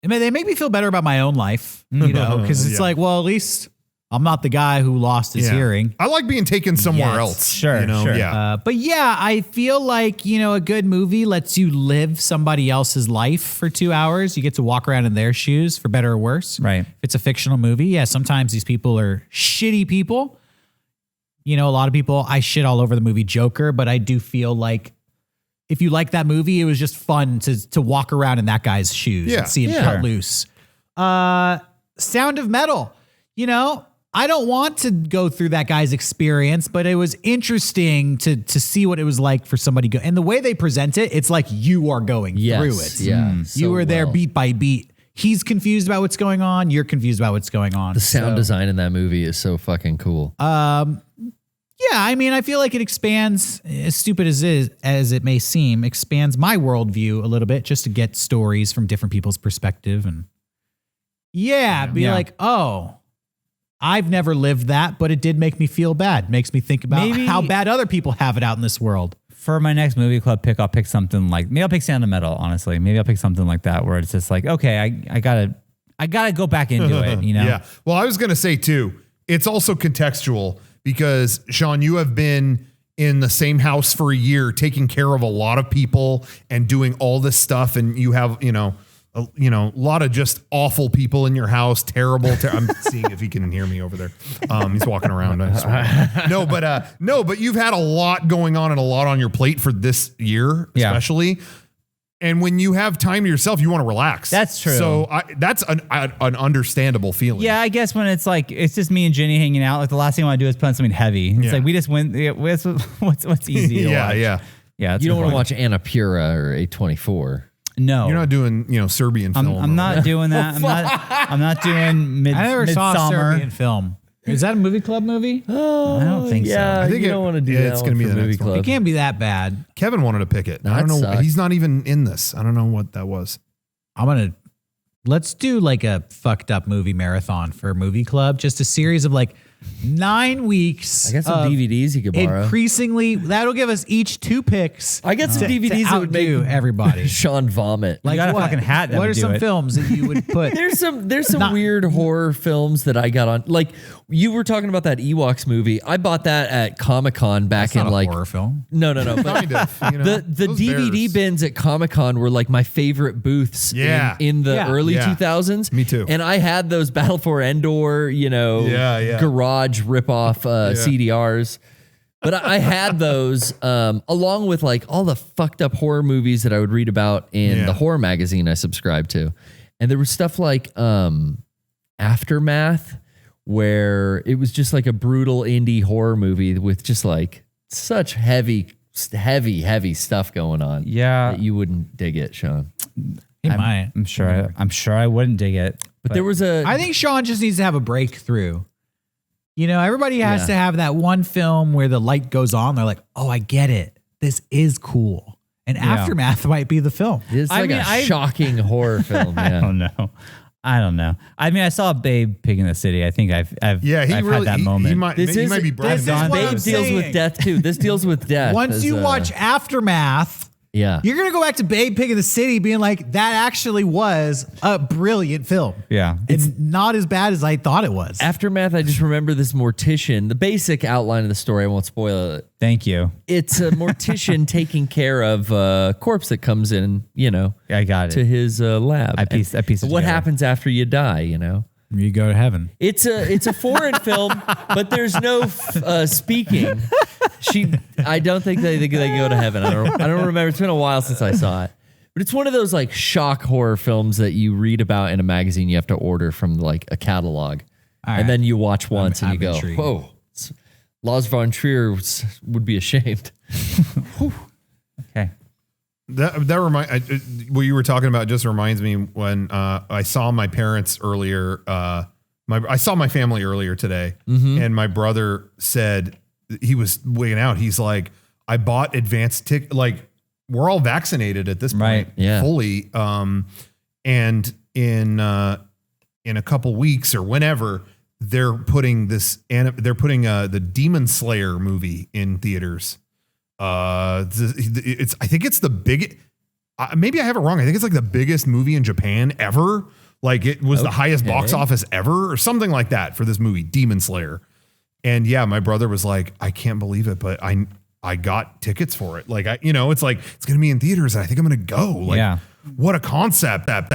I mean, they make me feel better about my own life, because it's Yeah. like, well, at least I'm not the guy who lost his Yeah. hearing. I like being taken somewhere Yes. else. Sure, sure. Yeah. But yeah, I feel like, a good movie lets you live somebody else's life for 2 hours. You get to walk around in their shoes, for better or worse. Right. If it's a fictional movie, yeah, sometimes these people are shitty people. A lot of people, I shit all over the movie Joker, but I do feel like if you like that movie, it was just fun to walk around in that guy's shoes Yeah. and see him Yeah. cut loose. Sound of Metal. I don't want to go through that guy's experience, but it was interesting to see what it was like for somebody go. And the way they present it, it's like you are going Yes, through it. yeah, You so were there well. beat by beat. He's confused about what's going on. You're confused about what's going on. The sound design in that movie is so fucking cool. Yeah, I mean, I feel like it expands, as stupid as it may seem, expands my worldview a little bit just to get stories from different people's perspective. And be like, oh, I've never lived that, but it did make me feel bad. Makes me think about Maybe- how bad other people have it out in this world. For my next movie club pick, I'll pick something like maybe I'll pick Sound of Metal. Honestly, maybe I'll pick something like that where it's just like, okay, I gotta go back into it. Yeah. Well, I was going to say too, it's also contextual because Sean, you have been in the same house for a year, taking care of a lot of people and doing all this stuff. And you have, a lot of just awful people in your house. Terrible. I'm seeing if he can hear me over there. He's walking around. I swear. No, but you've had a lot going on and a lot on your plate for this year, Yeah. especially. And when you have time to yourself, you want to relax. That's true. So that's an understandable feeling. Yeah, I guess when it's like it's just me and Jenny hanging out, like the last thing I want to do is put on something heavy. It's Yeah. like we just went. What's easy? To Yeah, watch? yeah. Yeah. It's You don't fun. want to watch Annapurna or A24. No, You're not doing, Serbian film. I'm not doing that. I'm not doing I never saw a Midsummer. Serbian film. Is that a movie club movie? I don't think Yeah, I think you don't want to do that. it's going to be the movie next one. club. It can't be that bad. Kevin wanted to pick it. No, I don't that know. sucks. He's not even in this. I don't know what that was. Let's do like a fucked up movie marathon for movie club. Just a series of like 9 weeks. I got some of DVDs you could borrow. Increasingly, that'll give us each 2 picks. I got some DVDs that would make everybody. Sean vomit. Like got a what? fucking hat that What would are do some it. films that you would put? There's some Not- weird horror films that I got on. Like you were talking about that Ewoks movie. I bought that at Comic-Con back That's in not a like horror film. No. But Kind of. You know, the those DVD bears. bins at Comic-Con were like my favorite booths Yeah. in the Yeah. early Yeah. 2000s. Me too. And I had those Battle for Endor, garage ripoff CDRs. But I had those along with like all the fucked up horror movies that I would read about in the horror magazine I subscribed to. And there was stuff like Aftermath, where it was just like a brutal indie horror movie with just like such heavy stuff going on. Yeah. That you wouldn't dig it, Sean. He might. I'm sure I wouldn't dig it. But there was a I think Sean just needs to have a breakthrough. You know, everybody has to have that one film where the light goes on. They're like, oh, I get it. This is cool. And Aftermath might be the film. it's like a shocking horror film. I Yeah. don't know. I mean, I saw Babe Pig in the City. I think I've had that moment. He might be This bragging is on what Babe I'm deals saying. with death too. This deals with death. Once as you a- watch Aftermath, yeah. you're going to go back to Babe Pig in the City being like, that actually was a brilliant film. Yeah. It's not as bad as I thought it was. Aftermath, I just remember this mortician. The basic outline of the story, I won't spoil it. Thank you. It's a mortician taking care of a corpse that comes in, I got it. to his lab. I pieced it What together. happens after you die, You go to heaven. It's a foreign film, but there's no speaking. I don't think they go to heaven. I don't remember. It's been a while since I saw it. But it's one of those like shock horror films that you read about in a magazine. You have to order from like a catalog, right. and then you watch once and you I'm go, intrigued. "Whoa, Lars von Trier would be ashamed." Okay. what you were talking about just reminds me when I saw my parents earlier. I saw my family earlier today, and my brother said he was wigging out. He's like, I bought advanced ticket. Like we're all vaccinated at this point, Right, yeah. fully. And in a couple weeks or whenever they're putting the Demon Slayer movie in theaters. I think it's the biggest. Maybe I have it wrong. I think it's like the biggest movie in Japan ever. Like it was the highest box office ever, or something like that for this movie, Demon Slayer. And yeah, my brother was like, I can't believe it, but I got tickets for it. Like it's like it's gonna be in theaters, and I think I'm gonna go. Like, Yeah. what a concept! That.